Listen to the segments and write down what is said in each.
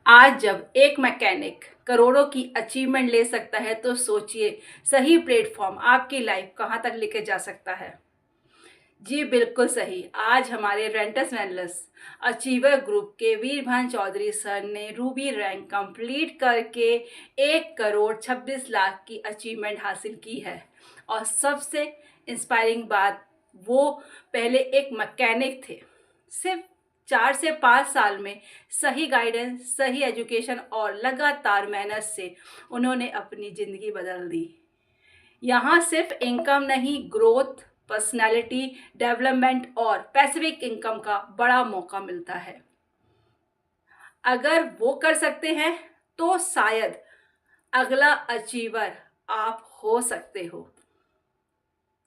आज जब एक मैकेनिक करोड़ों की अचीवमेंट ले सकता है तो सोचिए सही प्लेटफॉर्म आपकी लाइफ कहाँ तक लेके जा सकता है। जी बिल्कुल सही। आज हमारे रेंटस वेनलेस अचीवर ग्रुप के वीरभान चौधरी सर ने रूबी रैंक कंप्लीट करके 1 करोड़ 26 लाख की अचीवमेंट हासिल की है। और सबसे इंस्पायरिंग बात, वो पहले एक मैकेनिक थे। सिर्फ 4 से 5 साल में सही गाइडेंस, सही एजुकेशन और लगातार मेहनत से उन्होंने अपनी ज़िंदगी बदल दी। यहाँ सिर्फ इनकम नहीं, ग्रोथ, पर्सनैलिटी डेवलपमेंट और पैसिफिक इनकम का बड़ा मौका मिलता है। अगर वो कर सकते हैं तो शायद अगला अचीवर आप हो सकते हो।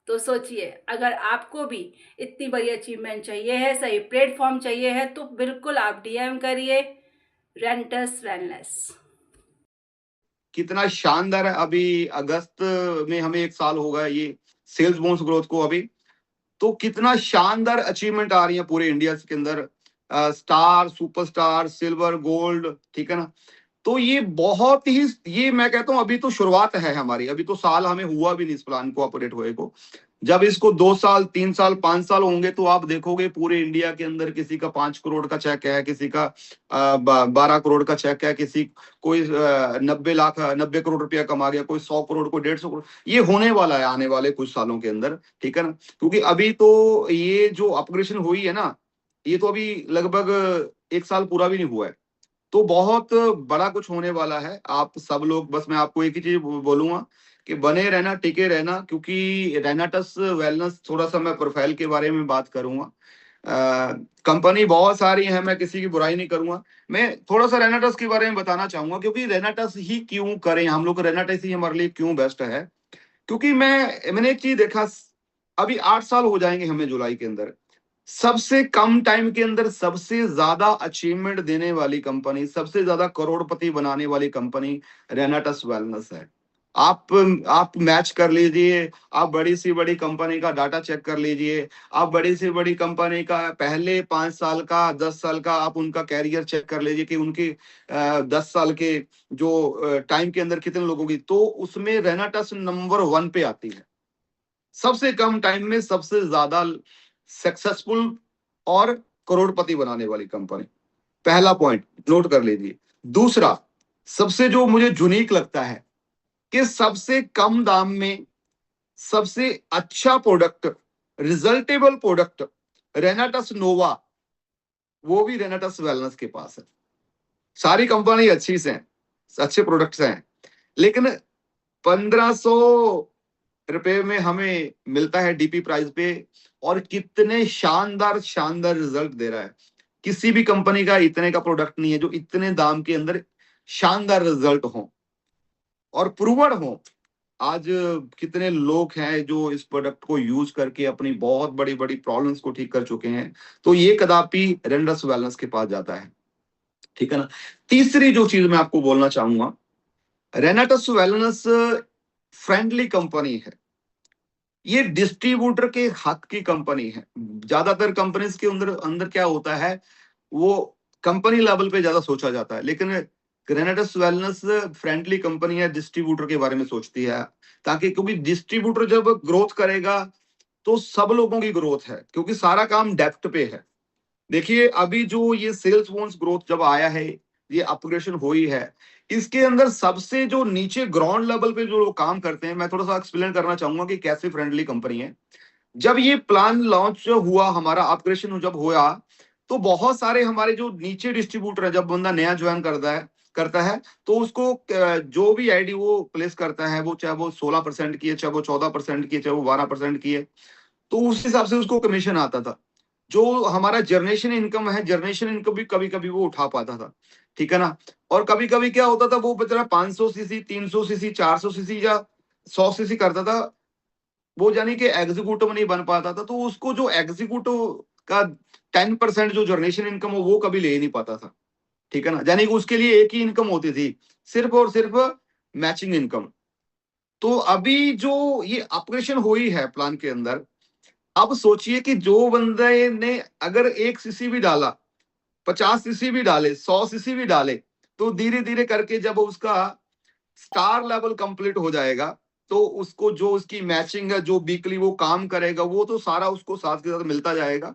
तो सोचिए, अगर आपको भी इतनी बड़ी अचीवमेंट चाहिए है, सही प्लेटफॉर्म चाहिए है, तो बिल्कुल आप डीएम करिए रेंटस वेलनेस। कितना शानदार है। अभी अगस्त में हमें 1 साल होगा ये सेल्स बोनस ग्रोथ को। अभी तो कितना शानदार अचीवमेंट आ रही है पूरे इंडिया के अंदर। स्टार, सुपरस्टार, सिल्वर, गोल्ड, ठीक है ना। तो ये बहुत ही, ये मैं कहता हूं अभी तो शुरुआत है हमारी। अभी तो साल हमें हुआ भी नहीं इस प्लान को ऑपरेट हुए को। जब इसको 2 साल, 3 साल, 5 साल होंगे तो आप देखोगे पूरे इंडिया के अंदर किसी का 5 करोड़ का चेक है, किसी का 12 करोड़ का चेक है, किसी कोई 90 लाख 90 करोड़ रुपया कमा गया, कोई 100 करोड़, कोई 150 करोड़। ये होने वाला है आने वाले कुछ सालों के अंदर, ठीक है ना। क्योंकि अभी तो ये जो अपग्रेडेशन हुई है ना, ये तो अभी लगभग 1 साल पूरा भी नहीं हुआ है। तो बहुत बड़ा कुछ होने वाला है। आप सब लोग, बस मैं आपको एक ही चीज बोलूंगा कि बने रहना, टिके रहना। क्योंकि रेनाटस वेलनेस, थोड़ा सा मैं प्रोफाइल के बारे में बात करूंगा। कंपनी बहुत सारी है, मैं किसी की बुराई नहीं करूंगा। मैं थोड़ा सा रेनाटस के बारे में बताना चाहूंगा, क्योंकि रेनाटस ही क्यों करें हम लोग, रेनाटस ही हमारे लिए क्यों बेस्ट है। क्योंकि मैंने एक चीज देखा, अभी 8 साल हो जाएंगे हमें जुलाई के अंदर। सबसे कम टाइम के अंदर सबसे ज्यादा अचीवमेंट देने वाली कंपनी, सबसे ज्यादा करोड़पति बनाने वाली कंपनी रेनाटस वेलनेस है। आप मैच कर लीजिए, आप बड़ी सी बड़ी कंपनी का डाटा चेक कर लीजिए, आप बड़ी से बड़ी कंपनी का पहले 5 साल का, 10 साल का आप उनका कैरियर चेक कर लीजिए कि उनकी 10 साल के जो टाइम के अंदर कितने लोगों की, तो उसमें रेनाटस नंबर 1 पे आती है। सबसे कम टाइम में सबसे ज्यादा सक्सेसफुल और करोड़पति बनाने वाली कंपनी। पहला पॉइंट नोट कर लीजिए। दूसरा, सबसे जो मुझे यूनिक लगता है कि सबसे कम दाम में सबसे अच्छा प्रोडक्ट, रिजल्टेबल प्रोडक्ट, रेनाटस नोवा, वो भी रेनाटस वेलनेस के पास है। सारी कंपनी अच्छी से हैं, अच्छे प्रोडक्ट्स हैं, लेकिन 1500 रुपए में हमें मिलता है डीपी प्राइस पे, और कितने शानदार शानदार रिजल्ट दे रहा है। किसी भी कंपनी का इतने का प्रोडक्ट नहीं है जो इतने दाम के अंदर शानदार रिजल्ट हो और प्रूवन हो। आज कितने लोग हैं जो इस प्रोडक्ट को यूज करके अपनी बहुत बड़ी बड़ी प्रॉब्लम्स को ठीक कर चुके हैं। तो ये कदापि रेंडस वेलनेस के पास जाता है, ठीक है ना। तीसरी जो चीज मैं आपको बोलना चाहूंगा, रेनाटस वेलनेस फ्रेंडली कंपनी है। ये डिस्ट्रीब्यूटर के हक की कंपनी है। ज्यादातर कंपनीज के अंदर अंदर क्या होता है, वो कंपनी लेवल पे ज्यादा सोचा जाता है, लेकिन ग्रेनेडस वेलनेस फ्रेंडली कंपनी है, डिस्ट्रीब्यूटर के बारे में सोचती है। ताकि, क्योंकि डिस्ट्रीब्यूटर जब ग्रोथ करेगा तो सब लोगों की ग्रोथ है, क्योंकि सारा काम डेप्थ पे है। देखिए, अभी जो ये सेल्स वोन्स ग्रोथ जब आया है, ये अपग्रेडेशन हुई है, इसके अंदर सबसे जो नीचे ग्राउंड लेवल पे जो लोग काम करते हैं, मैं थोड़ा सा एक्सप्लेन करना चाहूंगा कि कैसे फ्रेंडली कंपनी है। जब ये प्लान लॉन्च हुआ, हमारा अपग्रेडेशन जब हुआ, तो बहुत सारे हमारे जो नीचे डिस्ट्रीब्यूटर है, जब बंदा नया ज्वाइन करता है तो उसको जो भी आईडी वो प्लेस करता है, वो चाहे वो 16% की है, चाहे वो 14% की है, चाहे वो 12% की है, तो उस हिसाब से उसको कमीशन आता था। जो हमारा जर्नेशन इनकम है, जर्नेशन इनकम भी कभी कभी वो उठा पाता था, ठीक है ना। और कभी कभी क्या होता था, वो बेचारा 500 सीसी, 300 सीसी, 400 सीसी या 100 सीसी करता था, वो यानी कि एग्जीक्यूटिव नहीं बन पाता था, तो उसको जो एग्जीक्यूटिव का 10% जो जर्नेशन इनकम हो, वो कभी ले ही नहीं पाता था, ठीक है ना। यानी कि उसके लिए एक ही इनकम होती थी, सिर्फ और सिर्फ मैचिंग इनकम। तो अभी जो ये ऑपरेशन हुई है प्लान के अंदर, अब सोचिए कि जो बंदे ने अगर 1 सीसी भी डाला, 50 सीसी भी डाले, 100 सीसी भी डाले, तो धीरे धीरे करके जब उसका स्टार लेवल कंप्लीट हो जाएगा, तो उसको जो उसकी मैचिंग है, जो वीकली वो काम करेगा, वो तो सारा उसको साथ के साथ मिलता जाएगा।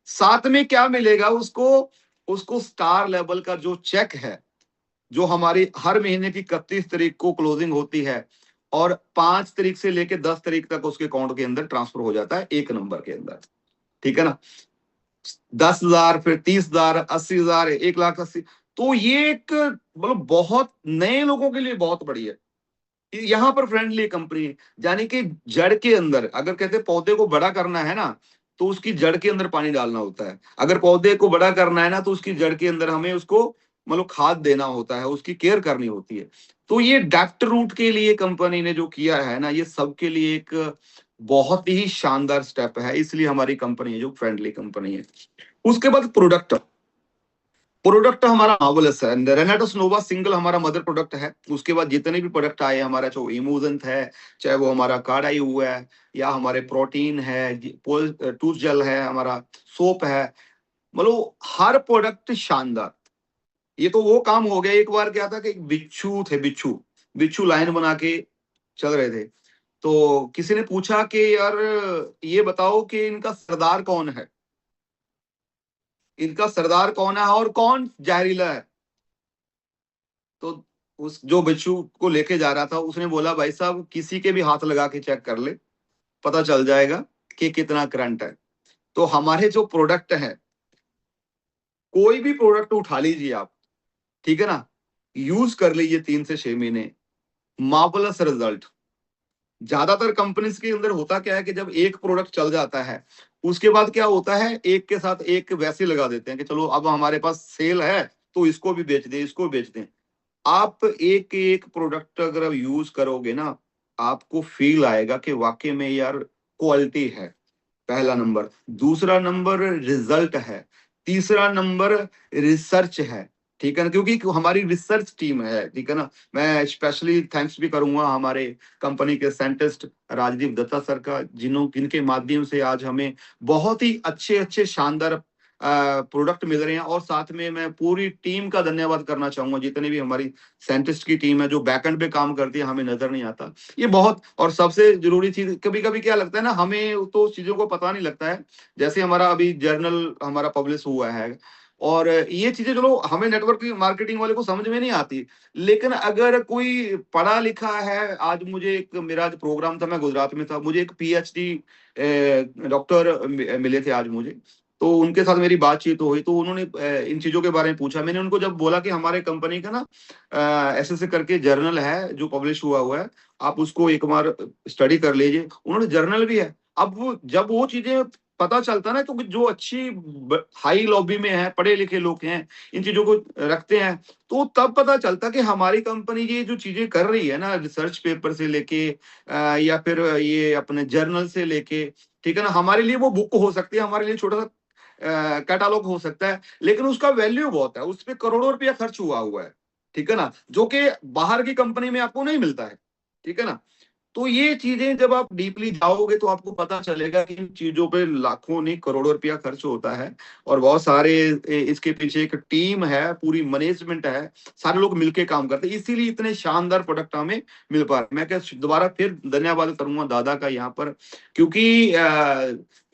साथ में क्या मिलेगा उसको, उसको स्टार लेवल का जो चेक है, जो हमारी हर महीने की 31 तारीख को क्लोजिंग होती है और 5 तारीख से लेके 10 तारीख तक उसके अकाउंट के अंदर ट्रांसफर हो जाता है एक नंबर के अंदर। ठीक है ना, 10,000, फिर 30,000, 80,000, 1,80,000। तो ये एक मतलब बहुत नए लोगों के लिए बहुत बढ़िया है। यहाँ पर फ्रेंडली कंपनी है, यानी कि जड़ के अंदर अगर कहते हैं पौधे को बड़ा करना है ना, तो उसकी जड़ के अंदर पानी डालना होता है। अगर पौधे को बड़ा करना है ना, तो उसकी जड़ के अंदर हमें उसको मतलब खाद देना होता है, उसकी केयर करनी होती है। तो ये डेप्थ रूट के लिए कंपनी ने जो किया है ना, ये सबके लिए एक बहुत ही शानदार स्टेप है, इसलिए हमारी कंपनी है जो फ्रेंडली कंपनी है। उसके बाद प्रोडक्ट, प्रोडक्ट हमारा मार्वलस है। रेनाटस नोवा सिंगल हमारा मदर प्रोडक्ट है। उसके बाद जितने भी प्रोडक्ट आए हमारा, जो इमोजेंट है, चाहे वो हमारा कार्ड आई हुआ है, या हमारे प्रोटीन है, टूथ जेल है, हमारा सोप है, मतलब हर प्रोडक्ट शानदार। ये तो वो काम हो गया। एक बार क्या था कि एक बिच्छू थे, बिच्छू बिच्छू लाइन बना के चल रहे थे। तो किसी ने पूछा कि यार ये बताओ कि इनका सरदार कौन है, इनका सरदार कौन है और कौन जहरीला है। तो उस जो बिच्छू को लेके जा रहा था उसने बोला, भाई साहब किसी के भी हाथ लगा के चेक कर ले, पता चल जाएगा कि कितना करंट है। तो हमारे जो प्रोडक्ट है, कोई भी प्रोडक्ट उठा लीजिए आप, ठीक है ना, यूज कर लीजिए 3 से 6 महीने, मार्वलस रिजल्ट। ज्यादातर कंपनीज के अंदर होता क्या है कि जब एक प्रोडक्ट चल जाता है, उसके बाद क्या होता है, एक के साथ एक वैसे लगा देते हैं कि चलो अब हमारे पास सेल है तो इसको भी बेच दें, इसको बेच दें। आप एक एक प्रोडक्ट अगर आप यूज करोगे ना, आपको फील आएगा कि वाकई में यार क्वालिटी है, पहला नंबर। दूसरा नंबर रिजल्ट है। तीसरा नंबर रिसर्च है। ठीक है ना, क्योंकि हमारी रिसर्च टीम है, ठीक है ना। मैं स्पेशली थैंक्स भी करूंगा हमारे कंपनी के साइंटिस्ट राजदीप दत्ता सर का, जिनके माध्यम से आज हमें बहुत ही अच्छे अच्छे शानदार प्रोडक्ट मिल रहे हैं। और साथ में मैं पूरी टीम का धन्यवाद करना चाहूंगा, जितने भी हमारी साइंटिस्ट की टीम है जो बैकएंड पे काम करती है, हमें नजर नहीं आता ये बहुत। और सबसे जरूरी चीज, कभी कभी क्या लगता है ना, हमें तो चीजों को पता नहीं लगता है। जैसे हमारा अभी जर्नल हमारा पब्लिश हुआ है, और ये चीजें चलो हमें नेटवर्क मार्केटिंग वाले को समझ में नहीं आती, लेकिन अगर कोई पढ़ा लिखा है, आज मुझे एक मेरा जो प्रोग्राम था, मैं गुजरात में था, मुझे एक पीएचडी डॉक्टर मिले थे आज मुझे। तो उनके साथ मेरी बातचीत हुई, तो उन्होंने इन चीजों के बारे में पूछा। मैंने उनको जब बोला कि हमारे कंपनी का ना ऐसे ऐसे करके जर्नल है जो पब्लिश हुआ हुआ है, आप उसको एक बार स्टडी कर लीजिए। उन्होंने जर्नल भी है। अब वो जब वो चीजें पता चलता ना, क्योंकि जो अच्छी हाई लॉबी में है, पढ़े लिखे लोग हैं, इन चीजों को रखते हैं, तो तब पता चलता कि हमारी कंपनी ये जो चीजें कर रही है ना, रिसर्च पेपर से लेके या फिर ये अपने जर्नल से लेके, ठीक है ना, हमारे लिए वो बुक हो सकती है, हमारे लिए छोटा सा कैटालॉग हो सकता है, लेकिन उसका वैल्यू बहुत है, उस पर करोड़ों रुपया खर्च हुआ है, ठीक है ना, जो कि बाहर की कंपनी में आपको नहीं मिलता है, ठीक है ना। तो ये चीजें जब आप डीपली जाओगे तो आपको पता चलेगा कि इन चीजों पे लाखों नहीं करोड़ों रुपया खर्च होता है, और बहुत सारे इसके पीछे एक टीम है, पूरी मैनेजमेंट है, सारे लोग मिलके काम करते हैं, इसीलिए इतने शानदार प्रोडक्ट हमें मिल पा रहे। मैं क्या दोबारा फिर धन्यवाद करूंगा दादा का यहाँ पर, क्योंकि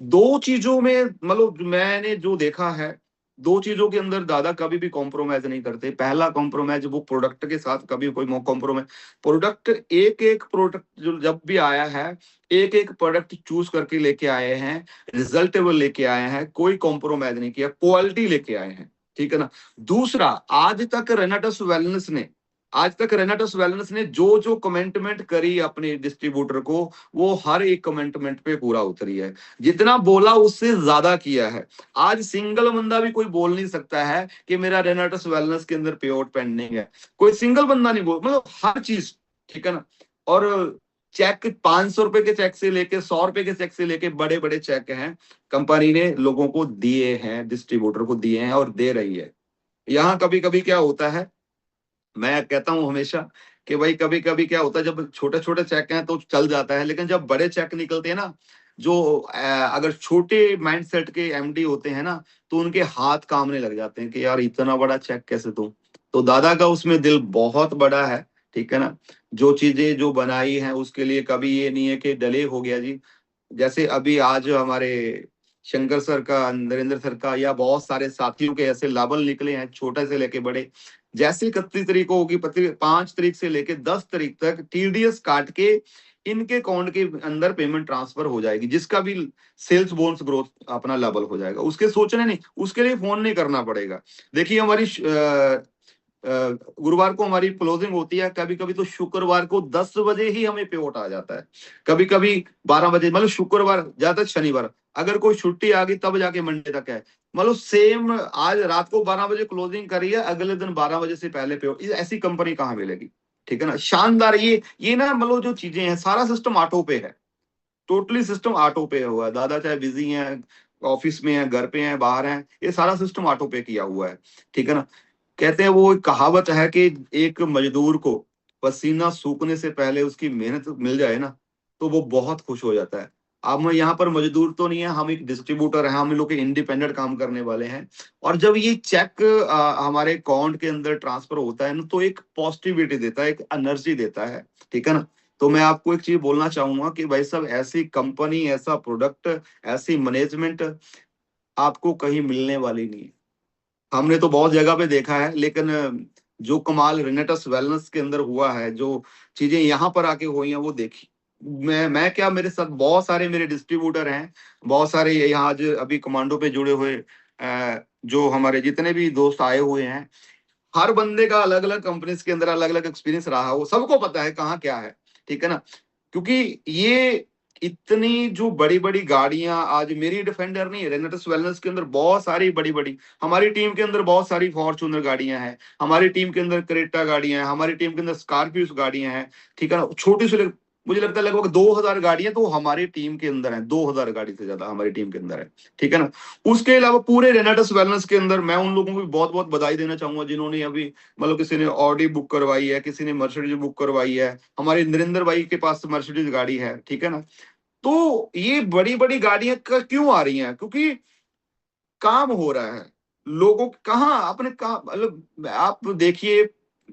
दो चीजों में मतलब मैंने जो देखा है, दो चीजों के अंदर दादा कभी भी कॉम्प्रोमाइज नहीं करते। पहला कॉम्प्रोमाइज वो प्रोडक्ट के साथ कभी कोई कॉम्प्रोमाइज, प्रोडक्ट एक एक प्रोडक्ट जो जब भी आया है, एक एक प्रोडक्ट चूज करके लेके आए हैं, रिजल्ट वो लेके आए हैं, कोई कॉम्प्रोमाइज नहीं किया, क्वालिटी लेके आए हैं, ठीक है ना। दूसरा, आज तक रेनाटस वेलनेस ने जो जो कमेंटमेंट करी अपने डिस्ट्रीब्यूटर को, वो हर एक कमेंटमेंट पे पूरा उतरी है, जितना बोला उससे ज्यादा किया है। आज सिंगल बंदा भी कोई बोल नहीं सकता है कि मेरा रेनाटस वेलनेस के अंदर पे आउट पेंडिंग है, कोई सिंगल बंदा नहीं बोल, मतलब हर चीज, ठीक है ना। और चेक 500 रुपए के चेक से लेके 100 रुपए के चेक से लेके बड़े बड़े चेक हैं, कंपनी ने लोगों को दिए हैं, डिस्ट्रीब्यूटर को दिए हैं और दे रही है। यहाँ कभी कभी क्या होता है, मैं कहता हूं हमेशा कि भाई कभी कभी क्या होता है, जब छोटे छोटे चेक हैं तो चल जाता है, लेकिन जब बड़े चेक निकलते हैं ना, जो अगर छोटे माइंडसेट के एमडी होते हैं ना, तो उनके हाथ कामने लग जाते हैं कि यार इतना बड़ा चेक कैसे दूं, तो दादा का उसमें दिल बहुत बड़ा है, ठीक है ना। जो चीजें जो बनाई हैं उसके लिए कभी ये नहीं है कि डिले हो गया जी। जैसे अभी आज हमारे शंकर सर का, नरेंद्र सर का, या बहुत सारे साथियों के ऐसे लाबल निकले हैं, छोटे से लेके बड़े। जैसे 31 तारीख को होगी, 5 तारीख से लेके 10 तारीख तक टीडीएस काट के इनके अकाउंट के अंदर पेमेंट ट्रांसफर हो जाएगी, जिसका भी सेल्स बोनस ग्रोथ अपना लेवल हो जाएगा। उसके सोचने नहीं, उसके लिए फोन नहीं करना पड़ेगा। देखिए हमारी गुरुवार को हमारी क्लोजिंग होती है, कभी कभी तो शुक्रवार को 10 बजे ही हमें पेआउट आ जाता है, कभी कभी 12 बजे, मतलब शुक्रवार ज्यादा शनिवार, अगर कोई छुट्टी आ गई तब जाके मंडे तक है। मतलब सेम आज रात को 12 बजे क्लोजिंग करी है, अगले दिन 12 बजे से पहले पेआउट, ऐसी कंपनी कहाँ मिलेगी, ठीक है ना। शानदार ये ना, मतलब जो चीजें हैं सारा सिस्टम ऑटो पे है, टोटली सिस्टम ऑटो पे हुआ है। दादा चाहे बिजी हैं, ऑफिस में है, घर पे हैं, बाहर हैं, ये सारा सिस्टम ऑटो पे किया हुआ है, ठीक है ना। कहते हैं वो एक कहावत है कि एक मजदूर को पसीना सूखने से पहले उसकी मेहनत मिल जाए ना, तो वो बहुत खुश हो जाता है। अब मैं यहाँ पर मजदूर तो नहीं है, हम एक डिस्ट्रीब्यूटर हैं, हम लोग के इंडिपेंडेंट काम करने वाले हैं। और जब ये चेक हमारे अकाउंट के अंदर ट्रांसफर होता है ना, तो एक पॉजिटिविटी देता है, एक एनर्जी देता है, ठीक है ना। तो मैं आपको एक चीज बोलना चाहूंगा कि भाई साहब, ऐसी कंपनी, ऐसा प्रोडक्ट, ऐसी मैनेजमेंट आपको कहीं मिलने वाली नहीं है। हमने तो बहुत जगह पे देखा है, लेकिन जो कमाल रेनेटस वेलनेस के अंदर हुआ है, जो चीजें यहाँ पर आके हुई हैं, वो देखी। मैं क्या, मेरे साथ बहुत सारे मेरे डिस्ट्रीब्यूटर हैं, बहुत सारे यहाँ आज अभी कमांडो पे जुड़े हुए जो हमारे जितने भी दोस्त आए हुए हैं, हर बंदे का अलग अलग कंपनीज के अंदर अलग अलग एक्सपीरियंस रहा, वो सबको पता है कहाँ क्या है, ठीक है ना। क्योंकि ये इतनी जो बड़ी बड़ी गाड़ियां, आज मेरी डिफेंडर नहीं है, रेनेटस वेलनेस के अंदर बहुत सारी बड़ी बड़ी, हमारी टीम के अंदर बहुत सारी फॉर्च्यूनर गाड़ियां हैं, हमारी टीम के अंदर क्रेटा गाड़ियां हैं, हमारी टीम के अंदर स्कॉर्पियो गाड़ियां हैं, ठीक है ना। छोटी से मुझे लगता है लगभग 2000 गाड़ियां तो हमारी टीम के अंदर है, 2000 गाड़ी से ज्यादा हमारी टीम के अंदर है, ठीक है ना। उसके अलावा पूरे रेनेटस वेलनेस के अंदर मैं उन लोगों को भी बहुत बहुत बधाई देना चाहूंगा जिन्होंने अभी, मतलब किसी ने ऑडी बुक करवाई है, किसी ने मर्सिडीज बुक करवाई है, हमारे नरेंद्र भाई के पास मर्सिडीज गाड़ी है, ठीक है ना। तो ये बड़ी बड़ी गाड़ियां क्यों आ रही हैं? क्योंकि काम हो रहा है। लोगों कहाँ अपने कहा, मतलब आप देखिए,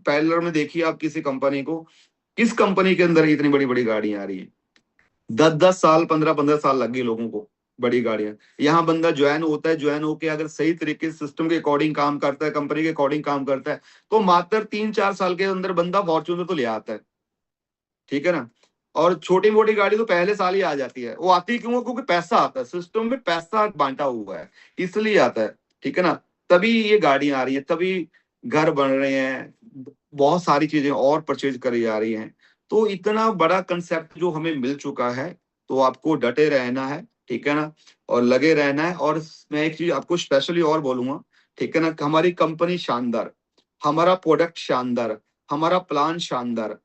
पैरेलल में देखिए आप किसी कंपनी को, किस कंपनी के अंदर इतनी बड़ी बड़ी गाड़ियां आ रही है। 10-10 साल, 15-15 साल लग गए लोगों को, बड़ी गाड़ियां। यहाँ बंदा ज्वाइन होता है, ज्वाइन होके अगर सही तरीके से सिस्टम के अकॉर्डिंग काम करता है, कंपनी के अकॉर्डिंग काम करता है, तो मात्र 3-4 साल के अंदर बंदा फॉर्च्यूनर तो ले आता है, ठीक है ना। और छोटी मोटी गाड़ी तो पहले साल ही आ जाती है। वो आती क्यों है? क्योंकि पैसा आता है, सिस्टम में पैसा बांटा हुआ है, इसलिए आता है, ठीक है ना। तभी ये गाड़ियां आ रही हैं, तभी घर बन रहे हैं, बहुत सारी चीजें और परचेज करी जा रही हैं। तो इतना बड़ा कंसेप्ट जो हमें मिल चुका है, तो आपको डटे रहना है, ठीक है ना, और लगे रहना है। और मैं एक चीज आपको स्पेशली और बोलूंगा, ठीक है ना, कि हमारी कंपनी शानदार, हमारा प्रोडक्ट शानदार, हमारा प्लान शानदार।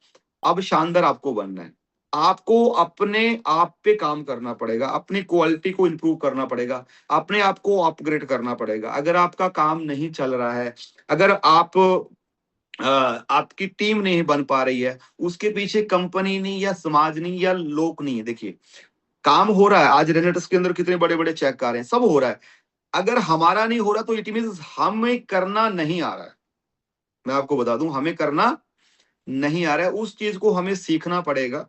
अब शानदार आपको बनना है। आपको अपने आप पे काम करना पड़ेगा, अपनी क्वालिटी को इंप्रूव करना पड़ेगा, अपने आप को अपग्रेड करना पड़ेगा। अगर आपका काम नहीं चल रहा है, अगर आपकी टीम नहीं बन पा रही है, उसके पीछे कंपनी नहीं, या समाज नहीं, या लोग नहीं है। देखिए काम हो रहा है, आज रेनेटस के अंदर कितने बड़े बड़े चेक आ रहे हैं, सब हो रहा है। अगर हमारा नहीं हो रहा, तो इट मींस हमें करना नहीं आ रहा है। मैं आपको बता दूं, हमें करना नहीं आ रहा है, उस चीज को हमें सीखना पड़ेगा।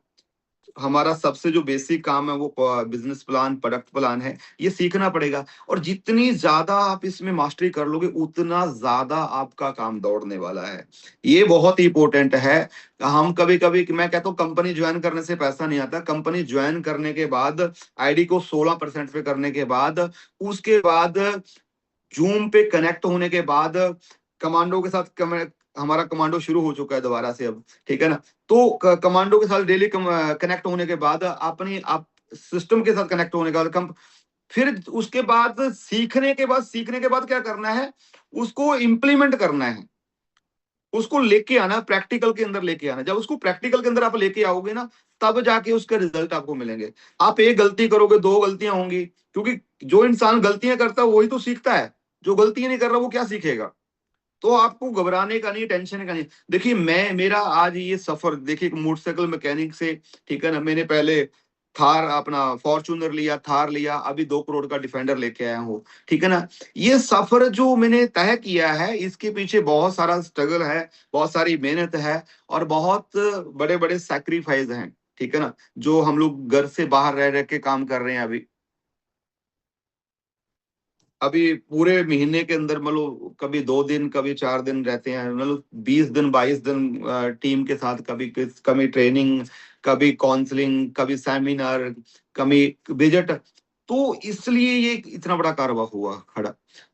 हमारा सबसे जो बेसिक काम है वो बिजनेस प्लान, प्रोडक्ट प्लान है, ये सीखना पड़ेगा। और जितनी ज्यादा आप इसमें मास्टरी कर लोगे, उतना ज्यादा आपका काम दौड़ने वाला है। ये बहुत ही इंपॉर्टेंट है। हम कभी कभी, मैं कहता हूँ, कंपनी ज्वाइन करने से पैसा नहीं आता। कंपनी ज्वाइन करने के बाद, आईडी को 16% पे करने के बाद, उसके बाद जूम पे कनेक्ट होने के बाद, कमांडो के साथ हमारा कमांडो शुरू हो चुका है दोबारा से अब, ठीक है ना। तो कमांडो के साथ डेली कनेक्ट होने के बाद, अपनी आप सिस्टम के साथ कनेक्ट होने के बाद, फिर उसके बाद सीखने के बाद क्या करना है, उसको इम्प्लीमेंट करना है, उसको लेके आना, प्रैक्टिकल के अंदर लेके आना। जब उसको प्रैक्टिकल के अंदर आप लेके आओगे ना, तब जाके उसके रिजल्ट आपको मिलेंगे। आप एक गलती करोगे, दो गलतियां होंगी, क्योंकि जो इंसान गलतियां करता है वही तो सीखता है। जो गलतियां नहीं कर रहा वो क्या सीखेगा? तो आपको घबराने का नहीं, टेंशन का नहीं। देखिए मेरा आज ये सफर देखिए, एक मोटरसाइकिल मैकेनिक से, ठीक है ना, मैंने पहले थार अपना फॉर्च्यूनर लिया, थार लिया, अभी 2 करोड़ का डिफेंडर लेके आया हूँ, ठीक है ना। ये सफर जो मैंने तय किया है, इसके पीछे बहुत सारा स्ट्रगल है, बहुत सारी मेहनत है, और बहुत बड़े बड़े सैक्रिफाइस हैं, ठीक है ना, जो हम लोग घर से बाहर रह रह के काम कर रहे हैं। अभी पूरे महीने के अंदर मतलब कभी 2 दिन, कभी 4 दिन रहते हैं, मतलब 20 दिन 22 दिन टीम के साथ, कभी ट्रेनिंग, कभी काउंसलिंग, कभी सेमिनार, कभी विजिट। तो इसलिए ये इतना बड़ा कारोबार हुआ खड़ा।